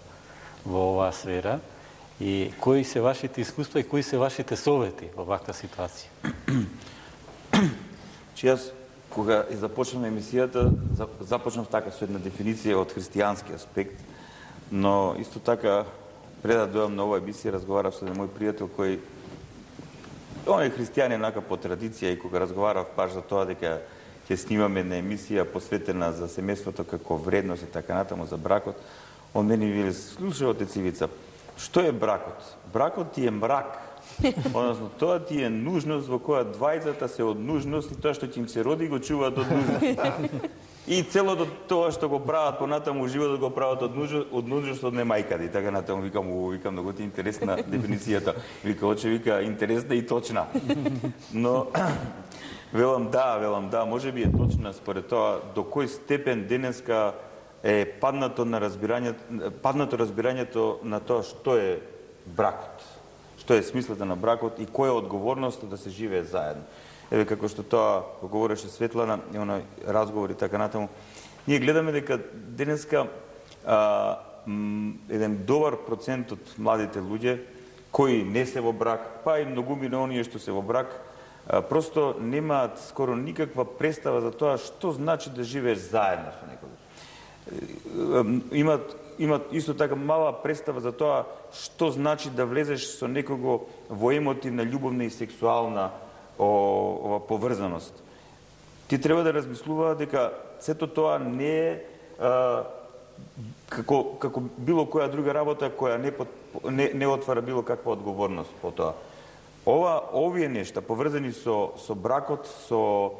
во оваа сфера. И кои се вашите искуства и кои се вашите совети во ваква ситуација? Јас кога започнав емисијата, започнав така со една дефиниција од христијански аспект, но исто така пред да дојдам на оваа емисија разговарав со еден мој пријател кој он е христијанин нака по традиција и кога разговарав баш за тоа дека ќе снимаме една емисија посветена за семејството како вредност и така натаму за бракот, он мене вели: слушај, отец Ивица, што е бракот? Бракот ти е мрак. Односно, тоа ти е нужност во која двајцата се од нужност и тоа што ќе им се роди го чуваат од нужност. И целото тоа што го прават понатаму животот го прават од нужност од немајкади. Така натаму викам многу ти интересна дефиницијата. Вика, оче, вика, интересна и точна. Но велам да, може би е точна според тоа до кој степен денеска е паднато разбирањето на тоа што е бракот. Што е смислата на бракот и која е одговорноста да се живее заедно. Еве како што тоа го говореше Светлана и оној разговор и така натаму. Ние гледаме дека денеска еден добар процент од младите луѓе кои не се во брак, па и многумина оние што се во брак, просто немаат скоро никаква представа за тоа што значи да живееш заедно со некој. Имат исто така мала представа за тоа што значи да влезеш со некого во емотивна, љубовна и сексуална поврзаност. ти треба да размислува дека сето тоа не е како било која друга работа која не отвара било каква одговорност по тоа. Овие нешта поврзани со бракот, со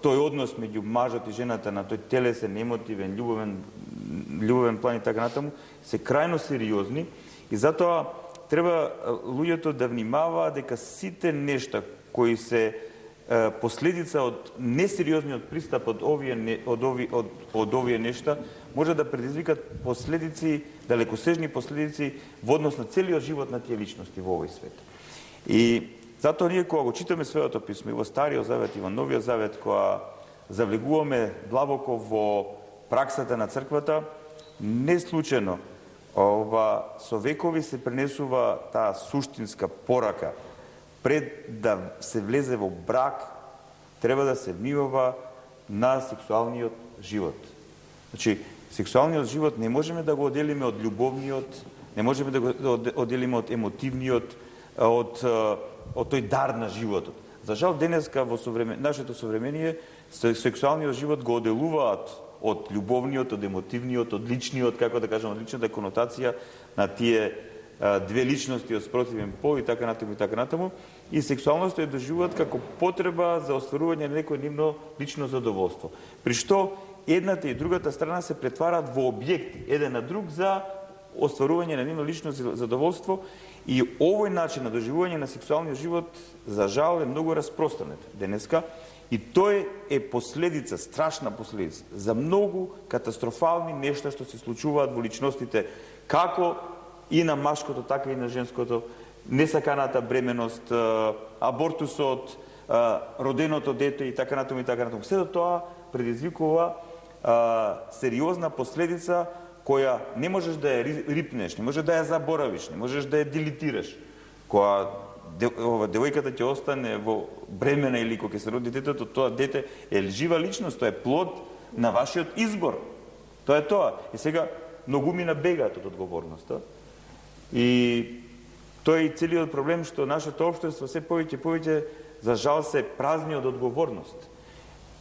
тој однос меѓу мажот и жената на тој телесен, емотивен, љубовен план и така натаму, се крајно сериозни и затоа треба луѓето да внимаваат дека сите нешта кои се последица од несериозниот пристап од овие нешта може да предизвикат последици, далекосежни последици во однос на целиот живот на тие личности во овој свет. И затоа ние кога го читаме Светото писмо и во Стариот завет и во Новиот завет, кога завлегуваме длабоко во праксата на црквата, не случајно со векови се пренесува таа суштинска порака. Пред да се влезе во брак, треба да се внимава на сексуалниот живот. Значи, сексуалниот живот не можеме да го одделиме од љубовниот, не можеме да го одделиме од емотивниот, од тој дар на животот. За жал, денеска во нашето современие, сексуалниот живот го одделуваат од љубовниот, од емотивниот, од личниот, како да кажам, од личната конотација на тие две личности од спротивен пол и така натаму и така натаму. И сексуалноста ја доживуваат како потреба за остварување на некој нивно лично задоволство. При што едната и другата страна се претвараат во објекти, еден на друг за остварување на нивно лично задоволство. И овој начин на доживување на сексуалниот живот, за жал, е многу распространет денеска. И тој е последица, страшна последица, за многу катастрофални нешта што се случуваат во личностите, како и на машкото, така и на женското, несаканата бременост, абортусот, роденото дете и така натаму и така натаму. Сето тоа предизвикува сериозна последица која не можеш да ја рипнеш, не можеш да ја заборавиш, не можеш да ја делитираш. Која девојката ќе остане во бремена или кога ќе се роди детето, тоа дете е жива личност, тоа е плод на вашиот избор. Тоа е тоа. И сега многумина бегаат од одговорноста. И тоа е и целиот проблем што нашето општество се повеќе за жал се празни од одговорност.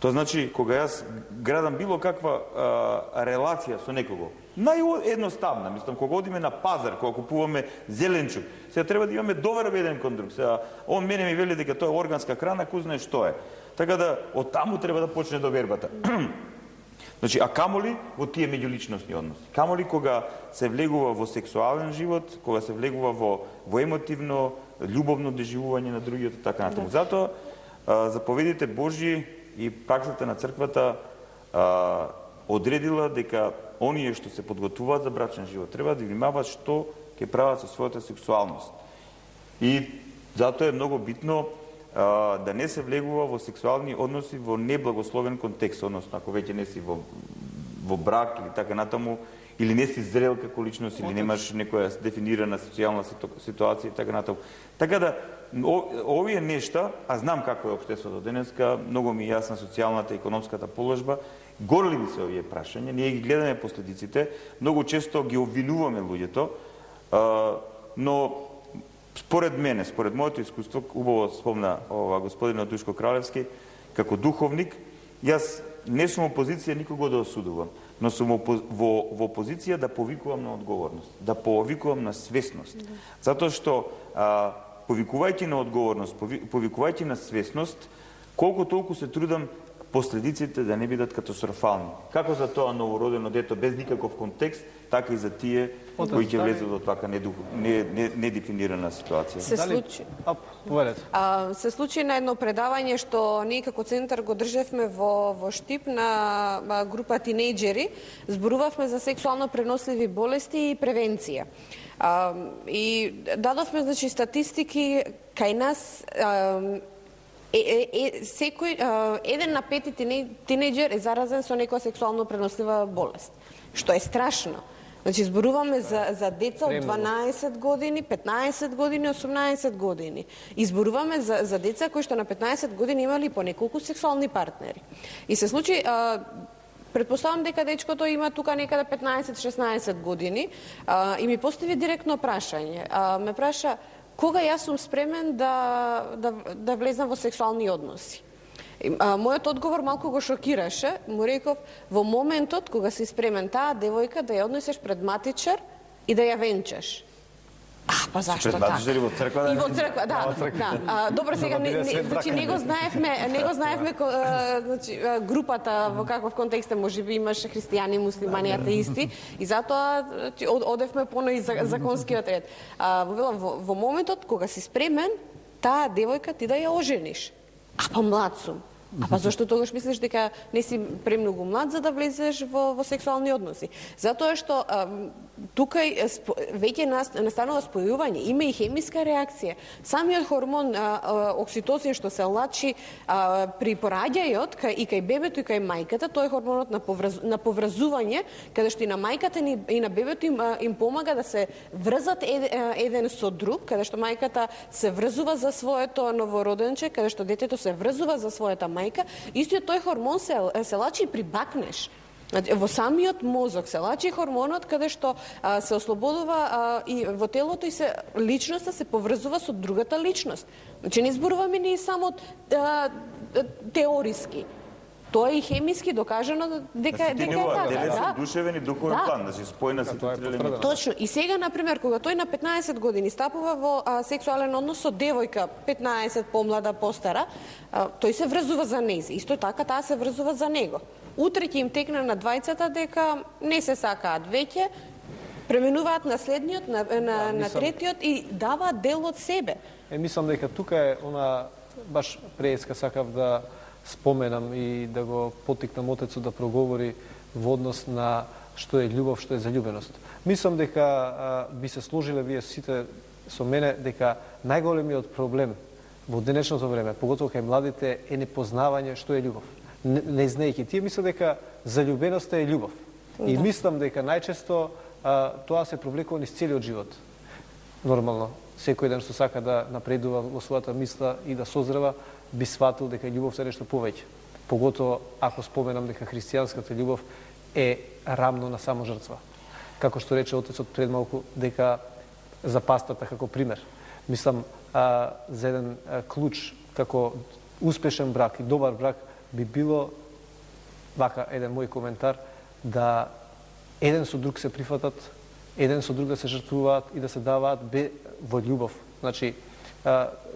Тоа значи, кога јас градам било каква релација со некого, наједноставна, мислам, кога одиме на пазар, кога купуваме зеленчук, сега треба да имаме доверба еден кон друг. Сега, он мене ми вели дека тоа е органска храна, кој знае што е. Така да, од таму треба да почне довербата. Значи, а камоли во тие меѓуличностни односи? Камоли кога се влегува во сексуален живот, кога се влегува во емотивно, љубовно доживување на другиот, така натаму. Затоа, заповедите Божји и праксата на црквата одредила дека оние што се подготвуваат за брачен живот треба да внимаваат што ќе прават со својата сексуалност. И затоа е многу битно да не се влегува во сексуални односи во неблагословен контекст, односно ако веќе не си во брак или така натаму, или не си зрел како личност, или немаш некоја дефинирана социјална ситуација и така натаму. Така да, овие нешта, а знам како е општеството денеска, многу ми јасна социјалната и економската положба, горливи се овие прашања, ние ги гледаме последиците, многу често ги обвинуваме луѓето, но според мене, според моето искуство, убаво спомна господинот Душко Кралевски, како духовник, јас не сум во позиција никого да осудувам, но сум во позиција да повикувам на одговорност, да повикувам на свесност. Затоа што повикувајќи на одговорност, повикувајќи на свесност, колку толку се трудам последиците да не бидат катастрофални. Како за тоа новородено дето без никаков контекст, така и за тие кои ќе влезат во таква недефинирана ситуација. Се случи на едно предавање што ние како центар го држевме во Штип на група тинејџери, зборувавме за сексуално преносливи болести и превенција. И дадовме, значи, статистики кај нас. Секој еден на 5 тинејџер е заразен со некоја сексуално пренослива болест, што е страшно. Значи, зборуваме за деца од 12 години, 15 години, 18 години. И зборуваме за деца кои што на 15 години имали по неколку сексуални партнери. И се случи, предпоставам дека дечкото има тука некаде 15-16 години и ми постави директно прашање. Ме праша, кога јас сум спремен да влезам во сексуални односи. Мојот одговор малку го шокираше. Му реков, во моментот кога си спремен таа девојка да ја однесеш пред матичар и да ја венчаш. Па зашто така? Пред матичар и во црква? И во црква, да. Добро, сега значи не го знаевме значи групата во каков контекст можеби имаше христијани, муслимани, атеисти и затоа одевме по оној законскиот ред. Во моментот кога си спремен, таа девојка ти да ја ожениш. Па млад сум. Па зашто тогаш мислиш дека не си премногу млад за да влезеш во сексуални односи? Затоа што тука веќе настанува спојување, има и хемиска реакција. Самиот хормон окситоцин што се лачи при пораѓајот и кај бебето и кај мајката, тој е хормонот на поврзување, каде што и на мајката и на бебето им помага да се врзат еден со друг, каде што мајката се врзува за своето новороденче, каде што детето се врзува за својата мајка, истиот тој хормон се лачи при бакнеш. Во самиот мозок се лачи хормонот каде што се ослободува и во телото и личноста се поврзува со другата личност. Значи не зборуваме ни само теориски. Тоа е и хемиски докажано дека е така. Да, душевен и духовен план, значи спојна се трите елементи. Точно. И сега, например, кога тој на 15 години стапува во сексуален однос со девојка 15 помлада, постара, тој се врзува за нејзи. Исто така таа се врзува за него. Утре ќе им текне на двајцата дека не се сакаат веќе, пременуваат на следниот, на третиот и даваат дел од себе. Мислам дека тука е она баш преска сакав да споменам и да го потикнам отецот да проговори во однос на што е љубов, што е заљубеност. Мислам дека би се сложиле вие сите со мене дека најголемиот проблем во денешното време, поготово кај младите, е непознавање што е љубов. Не знаејќи, тие мислат дека заљубеноста е љубов. И мислам дека најчесто тоа се провлекува низ целиот живот. Нормално, секој ден што сака да напредува во својата мисла и да созрева, би сватил дека љубовта е нешто повеќе. Поготово ако споменам дека христијанската љубов е рамно на само жртва. Како што рече отецот пред малку, дека за пастата како пример. Мислам, за еден клуч како успешен брак и добар брак би било, вака еден мој коментар, да еден со друг се прифатат, еден со друг да се жртвуваат и да се даваат во љубов. Значи,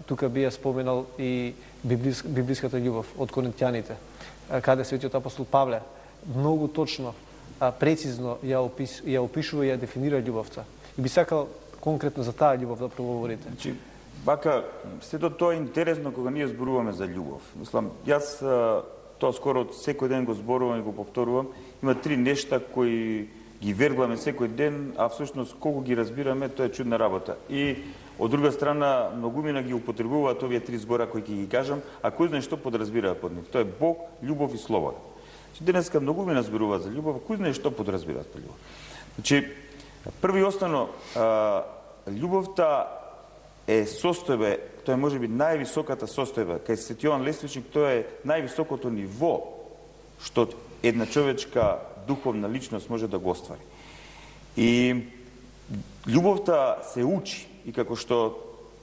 тука би ја споменал и библиската љубов од коринтјаните, каде светиот апостол Павле многу точно, прецизно ја опишува и ја дефинира љубовта. И би сакал конкретно за таа љубов да проговорите. Значи, вака, сето тоа е интересно кога ние зборуваме за љубов. Мислам, јас тоа скоро секој ден го зборувам и го повторувам. Има три нешта кои ги вербуваме секој ден, а всушност колку ги разбираме, тоа е чудна работа. И од друга страна, многумина ги употребуваат овие три збора кои ќе ги кажам, а кој знае што подразбираат под нив. Тоа е Бог, љубов и слобода. Значи, денеска многумина зборуваат за љубов, кој знае што подразбираат под љубов. Значи, први и основно, љубовта е состојба, тоа е можеби највисоката состојба. Кај Свети Јован Лествичник тоа е највисокото ниво што една човечка духовна личност може да го оствари. И љубовта се учи, и како што,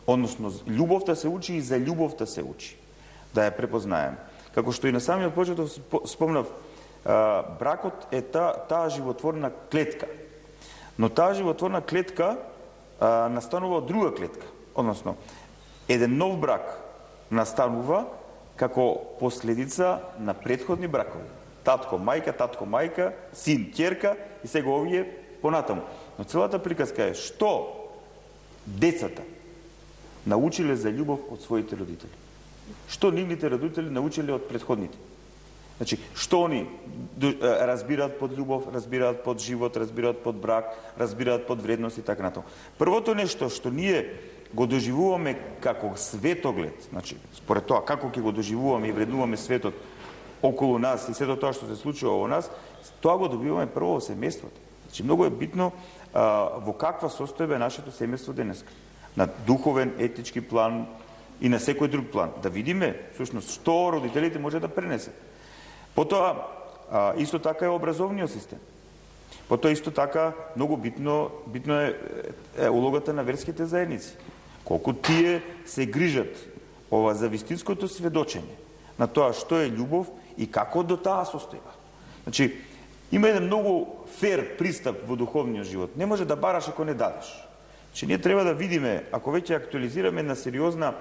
односно, љубовта се учи и за љубовта се учи, да ја препознаеме. Како што и на самиот почеток спомнав, бракот е таа животворна клетка. Но таа животворна клетка настанува од друга клетка. Односно, еден нов брак настанува како последица на претходни бракови. Татко, мајка, син, ќерка и сега овие понатаму. Но целата приказка е што децата научиле за љубов од своите родители. Што нивните родители научиле од претходните. Значи, што они разбираат под љубов, разбираат под живот, разбираат под брак, разбираат под вредност и така натаму. Првото нешто што ние го доживуваме како светоглед, значи, според тоа како ќе го доживуваме и вреднуваме светот околу нас и сето тоа што се случува во нас, тоа го добиваме прво во семејството. Значи, многу е битно во каква состојба е нашето семејство денеска. На духовен, етички план и на секој друг план. Да видиме, всушност, што родителите може да пренесат. Потоа, исто така е образовниот систем. Потоа, исто така, многу битно е улогата на верските заедници. Колку тие се грижат за вистинското сведочење на тоа што е љубов и како до таа состојба. Значи, има еден многу фер пристап во духовниот живот. Не може да бараш ако не дадеш. Значи, ние треба да видиме, ако веќе актуализираме на сериозна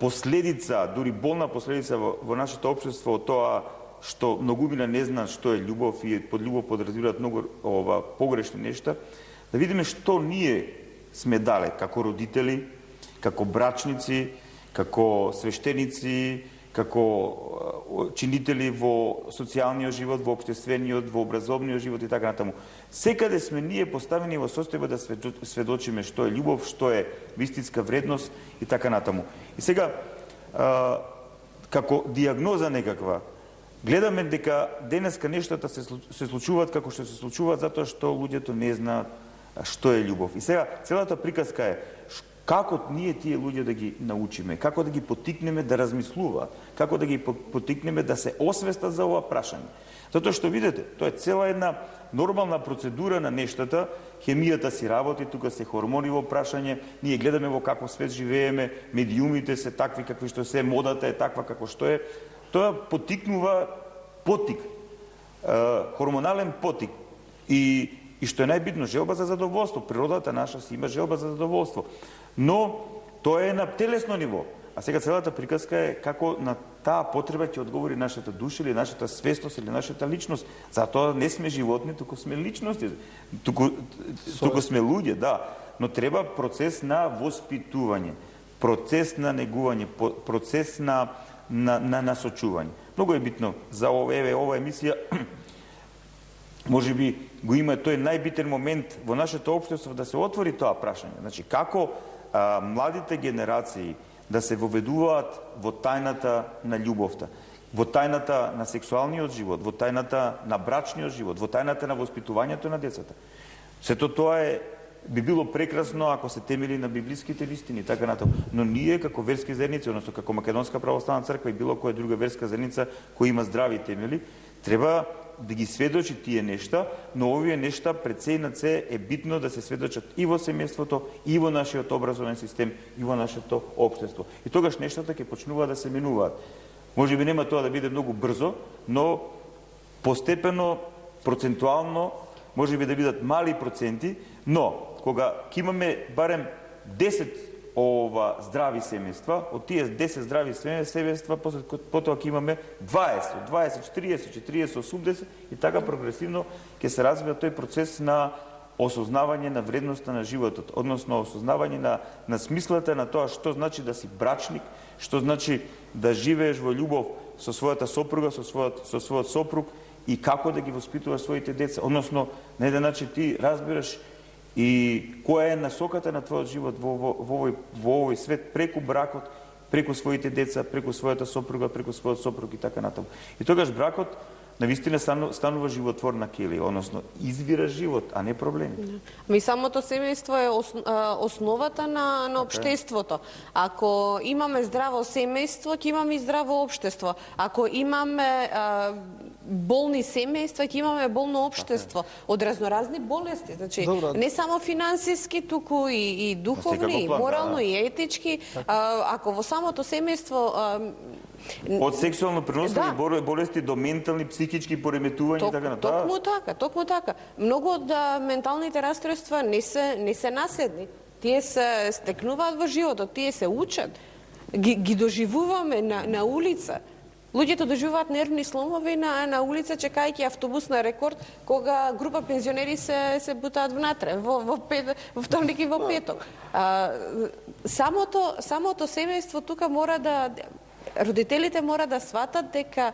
последица, дури болна последица во нашето општество од тоа што многумина не знаат што е љубов и под љубов подразбираат многу погрешни нешта, да видиме што ние сме дале како родители, како брачници, како свештеници, како чинители во социјалниот живот, во општествениот, во образовниот живот и така натаму. Секаде сме ние поставени во состојба да сведочиме што е љубов, што е вистинска вредност и така натаму. И сега, како диагноза некаква, гледаме дека денеска нештата се случуваат како што се случуваат затоа што луѓето не знаат што е љубов. И сега целата приказка е како ние тие луѓе да ги научиме, како да ги поттикнеме да размислуваат, како да ги поттикнеме да се освестат за ова прашање. Затоа што видите, тоа е цела една нормална процедура на нештата, хемијата си работи, тука се хормони во прашање, ние гледаме во каков свет живееме, медиумите се такви какви што се, модата е таква како што е. Тоа поттикнува поттик, хормонален поттик. И што е најбитно, желба за задоволство. Природата наша си има желба за задоволство. Но тоа е на телесно ниво. А сега целата приказка е како на таа потреба ќе одговори нашата душа или нашата свесност или нашата личност. Затоа не сме животни, туку сме личности. Туку сме луѓе, да. Но треба процес на воспитување, процес на негување, процес на насочување. Многу е битно за ова емисија, може би го има тој најбитен момент во нашето општество да се отвори тоа прашање. Значи, како младите генерации да се воведуваат во тајната на љубовта, во тајната на сексуалниот живот, во тајната на брачниот живот, во тајната на воспитувањето на децата. Сето тоа би било прекрасно ако се темели на библиските вистини, така натаму. Но ние како верски заедници, односно како Македонска православна црква и било која друга верска заедница која има здрави темели, треба да ги сведочи тие нешта, но овие нешта пред се и над се е битно да се сведочат и во семејството, и во нашиот образовен систем, и во нашето општество. И тогаш нештата ќе почнуваат да се менуваат. Може би нема тоа да биде многу брзо, но постепено, процентуално, може би да бидат мали проценти, но кога ќе имаме барем 10 здрави семејства, од тие 10 здрави семејства, потоа ќе имаме 20, 40, 40, 80 и така прогресивно ќе се развива тој процес на осознавање на вредноста на животот, односно осознавање на смислата на тоа што значи да си брачник, што значи да живееш во љубов со својата сопруга, со својот сопруг и како да ги воспитуваш своите деца. Односно, на еден начин ти разбираш и која е насоката на твојот живот во овој свет преку бракот, преку своите деца, преку својата сопруга, преку својот сопруг и така натаму. И тогаш бракот навистина станува животворна келија, односно извира живот, а не проблеми. Ми самото семејство е основата на општеството. Ако имаме здраво семејство, ќе имаме и здраво општество. Ако имаме болни семејства, ќе имаме болно општество од разноразни болести. Значи, не само финансиски, туку и духовни, и морално, и етички. Ако во самото семејство од сексуално преносни болести до ментални, психички пореметувања и така натаму. Токму така. Многу од менталните расстройства не се наследни. Тие се стекнуваат во животот, тие се учат. Ги доживуваме на улица. Луѓето доживуваат нервни сломови на улица чекајќи автобус на рекорд, кога група пензионери се бутаат внатре, во вторник и во петок. Самото семејство тука мора да... Родителите мора да сватат дека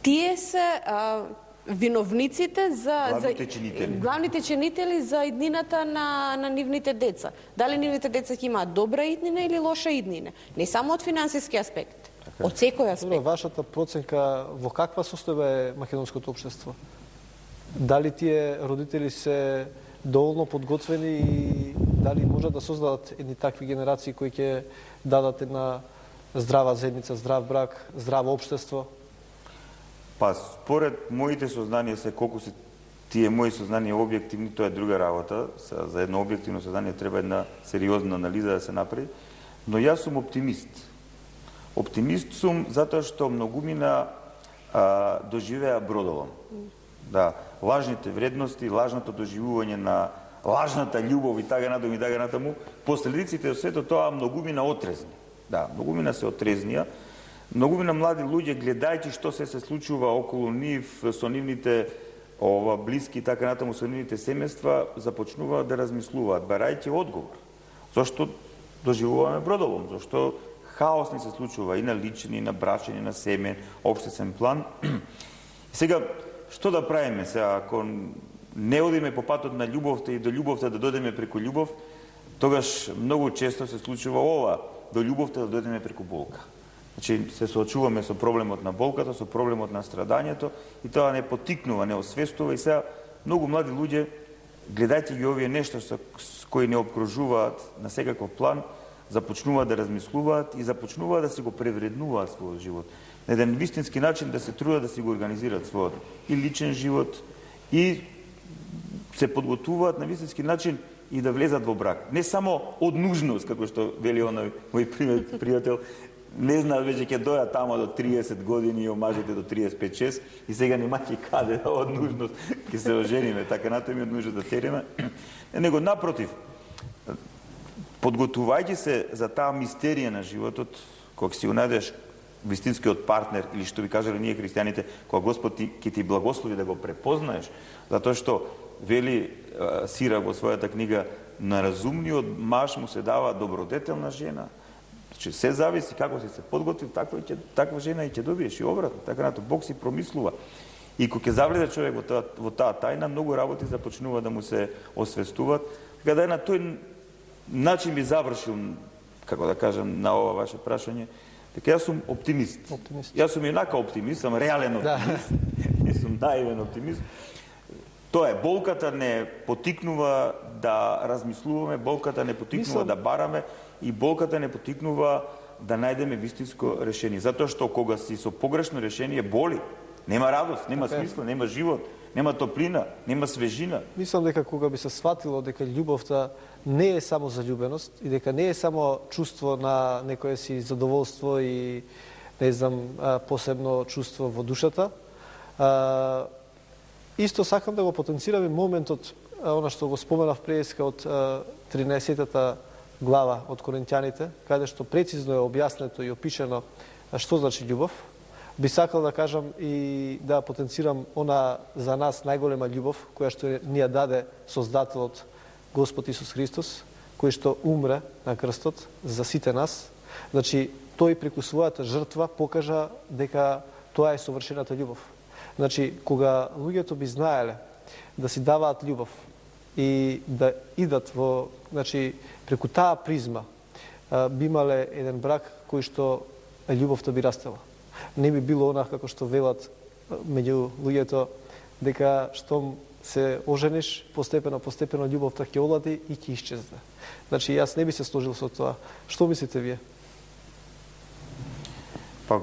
тие се виновниците за главните чинители за иднината на нивните деца. Дали нивните деца ќе имаат добра иднина или лоша иднина? Не само од финансиски аспект. Од секој аспект. Вашата проценка во каква состојба е македонското општество? Дали тие родители се доволно подготвени и дали можат да создадат едни такви генерации кои ќе дадат една здрава заедница, здрав брак, здраво општество? Па, според моите сознанија се колку се тие мои сознанија објективни, тоа е друга работа. За едно објективно сознание треба една сериозна анализа да се направи, но јас сум оптимист. Оптимист сум затоа што многумина доживеа бродолом. Да, лажните вредности, лажното доживување на лажната љубов и така натаму, последиците од сето тоа многумина отрезни. Да, многумина се отрезнија. Многумина млади луѓе, гледајќи што се случува околу нив, со нивните блиски и така натаму, со нивните семејства, започнуваат да размислуваат, барајќи одговор. Зошто доживуваме бродолом? Зошто хаос ни се случува и на личен, и на брачен, и на семеен, општествен план? Сега, што да правиме сега, ако не одиме по патот на љубовта и до љубовта да додеме преку љубов, тогаш многу често се случува ова, до љубовта да додеме преку болка. Значи, се соочуваме со проблемот на болката, со проблемот на страдањето и тоа не потикнува, не освестува и сега многу млади луѓе, гледајќи ги овие нешта кои не обкружуваат на секаков план, започнуваат да размислуваат и започнуваат да си го превреднуваат својот живот. На еден вистински начин да се трудат да си го организираат својот и личен живот и се подготвуваат на вистински начин и да влезат во брак. Не само од нужност, како што вели оној мој пријател, не знаат веќе ќе дојат тамо до 30 години и омажите до 35-6 и сега нема ќе каде од нужност ќе се ожениме, така натаму од нужност да тереме. Него напротив, подготувајќи се за таа мистерија на животот, кога си го најдеш вистинскиот партнер, или што би кажале ние христијаните, кога Господ ќе ти благослови да го препознаеш, затоа што вели Сира во својата книга, на разумниот маж му се дава добродетелна жена. Значи, се зависи како си се подготвил, таква жена и ќе добиеш и обратно. Така нато Бог си промислува. И кога ќе завлезе човек во таа тајна, многу работи започнува да му се освестуваат. Така да на тој начин би завршил, како да кажам, на ова ваше прашање, дека јас сум оптимист. Јас сум инака оптимист, сум реален оптимист, не сум наивен оптимист. Тоа е, болката не потикнува да размислуваме, болката не потикнува да бараме и болката не потикнува да најдеме вистинско решение. Затоа што кога си со погрешно решение боли, нема радост, нема смисла, нема живот, нема топлина, нема свежина. Мислам дека кога би се сватило дека љубовта не е само заљубеност и дека не е само чувство на некое си задоволство и не знам посебно чувство во душата, исто сакам да го потенцирам и моментот, она што го споменав преска од 13-та глава од Коринќаните, каде што прецизно е објаснето и опишено што значи љубов. Би сакал да кажам и да потенцирам она за нас најголема љубов, која што ни ја даде Создателот Господ Исус Христос, кој што умре на крстот за сите нас. Значи, тој преку својата жртва покажа дека тоа е совршената љубов. Значи, кога луѓето би знаеле да си даваат љубов и да идат во, значи, преку таа призма, би имале еден брак кој што љубовта би растела. Не би било она како што велат меѓу луѓето дека штом се ожениш, постепено љубовта ќе олади и ќе исчезне. Значи, јас не би се сложил со тоа. Што мислите вие? Па,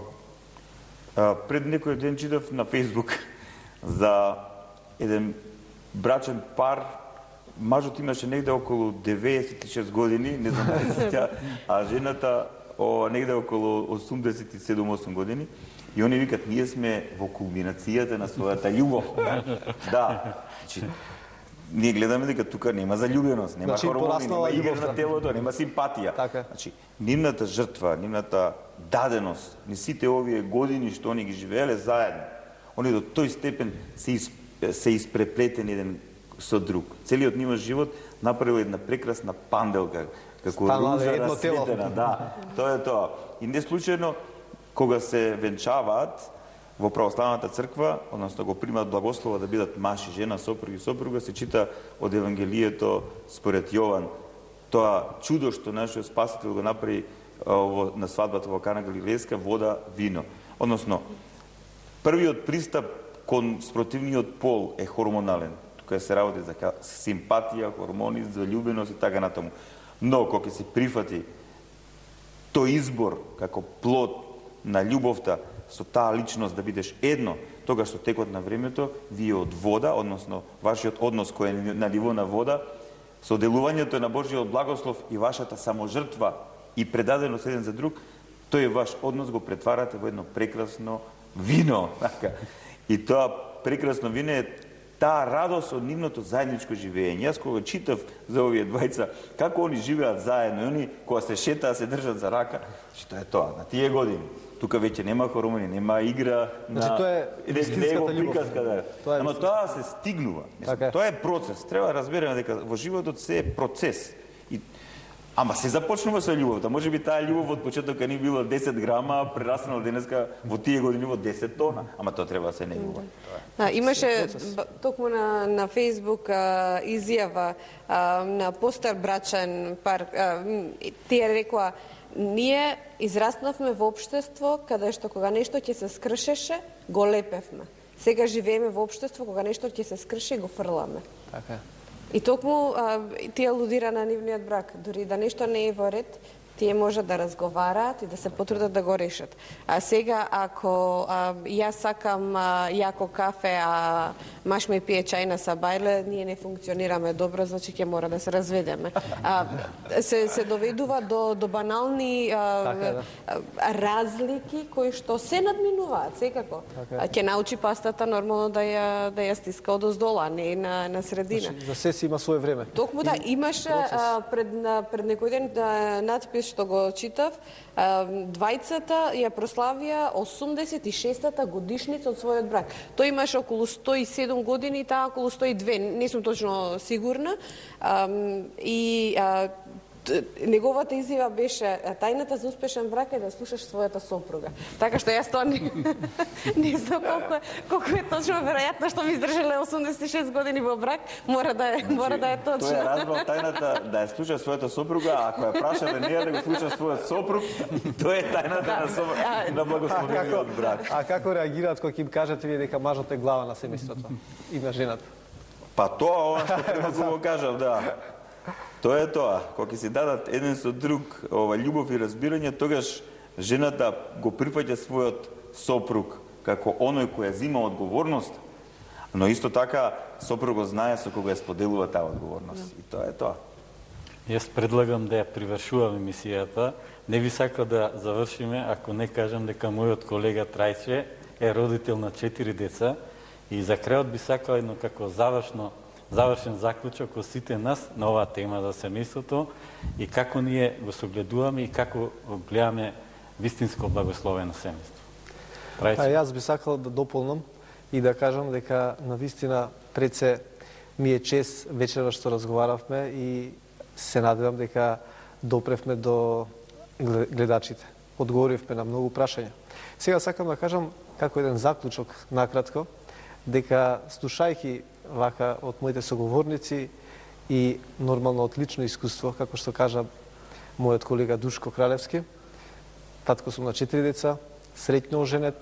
пред некој ден читав на Фейсбук за еден брачен пар. Мажот имаше негде околу 96 години, не знам дали се тя, а жената негде околу 87-8 години. И они викат, ние сме во кулминацијата на својата љубов. Да. Значи, ние гледаме дека тука нема заљубеност, нема хормони, нема игра на телото, нема симпатија. Значи, нивната жртва, нивната даденост, не сите овие години што они ги живееле заедно, они до тој степен се испреплетени еден со друг. Целиот нивот живот направил една прекрасна панделка, како руза расцветена. Да, тоа е тоа. И не случајно, кога се венчаваат во православната црква, односно го примат благослова да бидат маж и жена, сопруг и сопруга, се чита од Евангелието според Јован. Тоа чудо што нашиот Спасител го направи на свадбата во Кана Галилејска, вода, вино. Односно, првиот пристап кон спротивниот пол е хормонален. Тука се работи за симпатија, хормони, заљубеност и така натаму. Но, кога се прифати тој избор како плод на љубовта со таа личност да бидеш едно, тогаш со текот на времето, вие од вода, односно вашиот однос кој е на ниво на вода, со делувањето на Божиот благослов и вашата саможртва и предаденост еден за друг, тој ваш однос го претварате во едно прекрасно вино. И тоа прекрасно вино е таа радост од нивното заедничко живење. Јас кога читав за овие двајца, како они живеат заедно, и они кога се шетаат, се држат за рака, тоа е тоа, на тие години. Тука веќе нема хоромани, нема игра, значи тоа е вистинската љубов. Да. Ама тоа се стигнува. Тоа е процес. Треба да разбереме дека во животот се е процес. Ама се започнува со љубовта. Може би таа љубов од почетока ни била 10 грама, а прераснала денеска во тие години во 10 тона. Ама тоа треба да се негува. Да, имаше токму на Facebook изјава на постар брачен пар. Тие рекоа, ние израснавме во општество каде што кога нешто ќе се скршеше, го лепевме. Сега живееме во општество кога нешто ќе се скрши, го фрламе. Така. И токму тие алудира на нивниот брак. Дури да нешто не е во ред, тие може да разговараат и да се потрудат да го решат. А сега, ако јас сакам јако кафе, а маш ме пие чајна са бајле, ние не функционираме добро, значи ќе мора да се разведеме. Се доведува до банални разлики кои што се надминуваат, секако. Ќе научи пастата нормално да ја стиска одоздола, не на средина. За се си има свое време. Токму да, имаше пред некој ден надпис што го читав, двајцата ја прославија 86-та годишница од својот брак. Тој имаше околу 107 години, таа околу 102, не сум точно сигурна. И неговата изјава беше тајната за успешен брак е да слушаш својата сопруга. Така што јас тоа не знам колку е точно, веројатно што ми издржале 86 години во брак, мора да е точно. Тој е разбрал тајната да ја слуша својата сопруга, а ако ја прашале неја да го слуша својот сопруг, тоа е тајната на благословениот брак. А како реагираат кога им кажете вие дека мажот е глава на семејството и на жената? Па тоа ова што треба да го кажав, да. Тоа е тоа. Кога ќе си дадат еден со друг љубов и разбирање, тогаш жената го прифаќа својот сопруг како оној кој ја зима одговорност, но исто така сопругот знае со кого ја споделува таа одговорност. И тоа е тоа. Јас предлагам да ја привршуваме емисијата. Не би сакал да завршиме ако не кажам дека мојот колега Трајче е родител на 4 деца и за крајот би сакал едно како завршен заклучок од сите нас на оваа тема за семејството и како ние го согледуваме и како гледаме вистинско благословено семејство. Јас би сакал да дополнам и да кажам дека навистина пред се ми е чест вечера што разговаравме и се надевам дека допревме до гледачите. Одговоривме на многу прашања. Сега сакам да кажам како еден заклучок накратко дека слушајќи вака од моите соговорници и нормално од лично искуство, како што кажа мојот колега Душко Кралевски, татко сум на 4 деца, среќно оженет,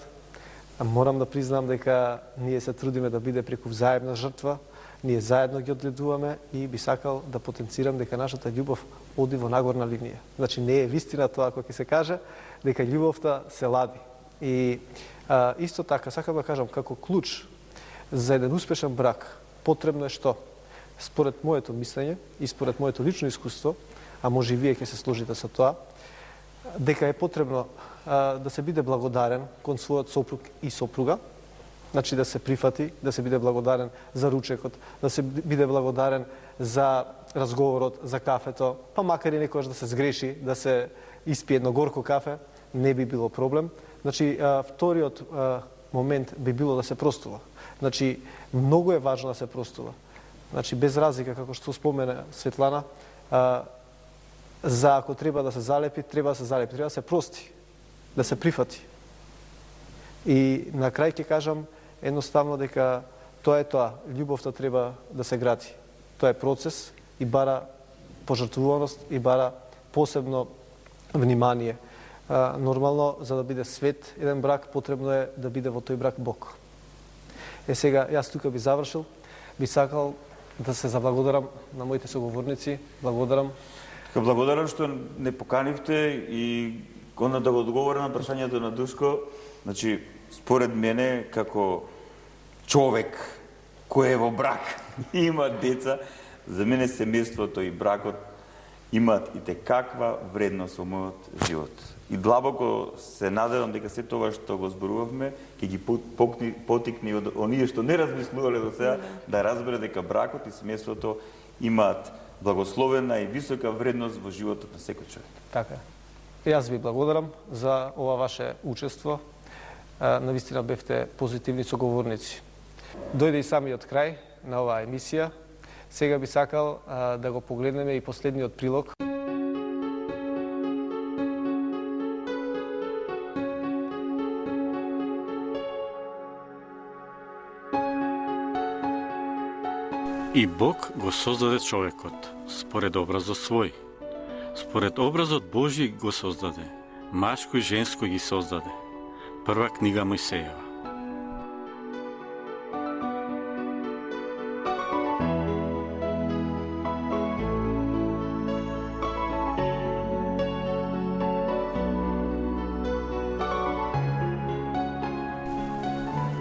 морам да признам дека ние се трудиме да биде преку взаемна жртва, ние заедно ги одгледуваме и би сакал да потенцирам дека нашата љубов оди во нагорна линија. Значи не е вистина тоа кој ќе се каже дека љубовта се лади. И исто така сакам да кажам како клуч за еден успешен брак потребно е што? Според моето мислење и според моето лично искуство, а може и вие ќе се сложите со тоа, дека е потребно да се биде благодарен кон својот сопруг и сопруга, значи да се прифати, да се биде благодарен за ручекот, да се биде благодарен за разговорот, за кафето, па макар и некојаш да се сгреши, да се испие едно горко кафе, не би било проблем. Значи, вториот момент би било да се простува. Значи, многу е важно да се простува. Значи, без разлика, како што спомена Светлана, за ако треба да се залепи, треба да се залепи, треба да се прости, да се прифати. И на крај ќе кажам едноставно дека тоа е тоа, љубовта треба да се гради. Тоа е процес и бара пожртвуваност и бара посебно внимание. Нормално, за да биде свет еден брак, потребно е да биде во тој брак Бог. Сега, јас тука би завршил, би сакал да се заблагодарам на моите соговорници, благодарам. Благодарам што не поканивте и onda да го одговорам на прашањето на Душко. Значи, според мене, како човек кој е во брак и има деца, за мене семејството и бракот имаат и каква вредност во мојот живот. И длабоко се надевам дека се тоа што го зборувавме ќе ги потикне од оние што не размислувале до сега да разбере дека бракот и семејството имаат благословена и висока вредност во животот на секој човек. Така. Јас ви благодарам за ова ваше учество. Навистина бевте позитивни соговорници. Дојде и самиот крај на оваа емисија. Сега би сакал да го погледнеме и последниот прилог. И Бог го создаде човекот, според образот свој. Според образот Божји го создаде, машко и женско ги создаде. Прва книга Мојсеева.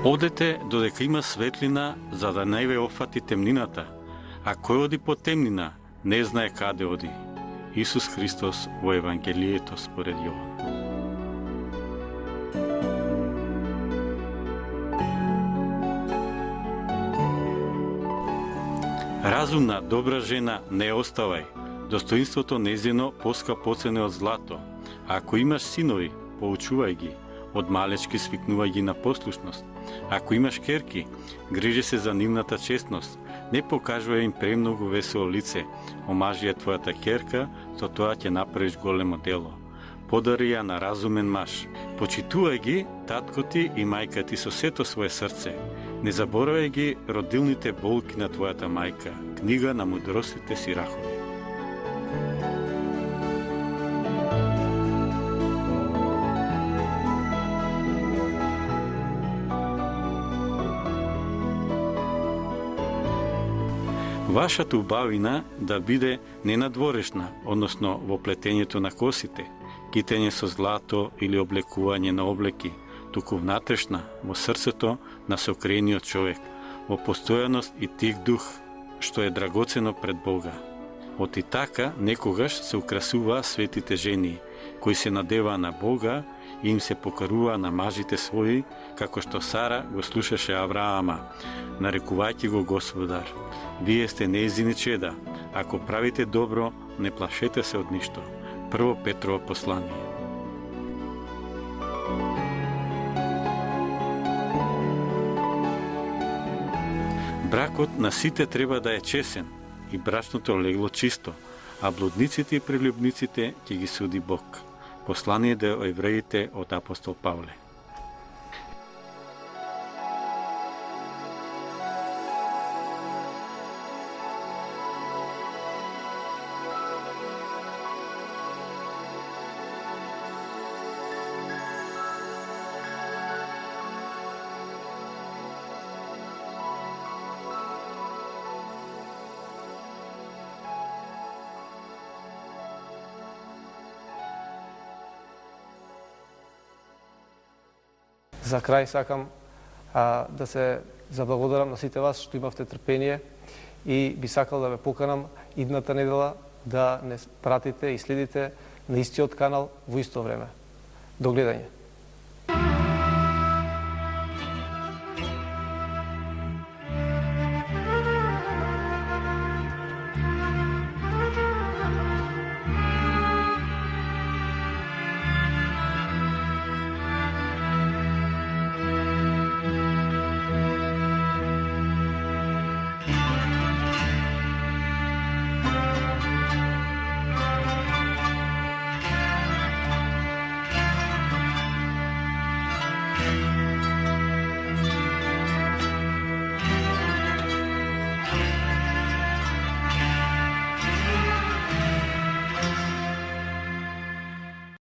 Одете додека има светлина, за да не ве опфати темнината, а кој оди по темнина, не знае каде оди. Исус Христос во Евангелието според Јован. Разумна, добра жена не оставај, достоинството нејзино поскапо цене од злато. А ако имаш синови, поучувај ги, од малечки свикнувај ги на послушност. Ако имаш керки, грижи се за нивната честност, не покажувај им премногу весело лице, омажи ја твојата керка, со тоа ќе направиш големо дело. Подари ја на разумен маж. Почитувај ги татко ти и мајка ти со сето свое срце. Не заборавај ги родилните болки на твојата мајка. Книга на мудростите Сирахови. Вашата убавина да биде не надворешна, односно во плетењето на косите, китење со злато или облекување на облеки, туку внатрешна, во срцето на сокрениот човек, во постојаност и тих дух, што е драгоцено пред Бога. Од и така, некогаш се украсуваа светите жени, кои се надеваа на Бога и им се покаруваа на мажите своји, како што Сара го слушаше Авраама, нарекувајќи го Господар. Вие сте нејзини чеда, ако правите добро, не плашете се од ништо. Прво Петрово послание. Бракот на сите треба да е чесен и брачното легло чисто, а блудниците и прелюбниците ќе ги суди Бог. Послание до евреите од апостол Павле. За крај сакам да се заблагодарам на сите вас што имавте трпение и би сакал да ве поканам идната недела да не пратите и следите на истиот канал во исто време. До гледање.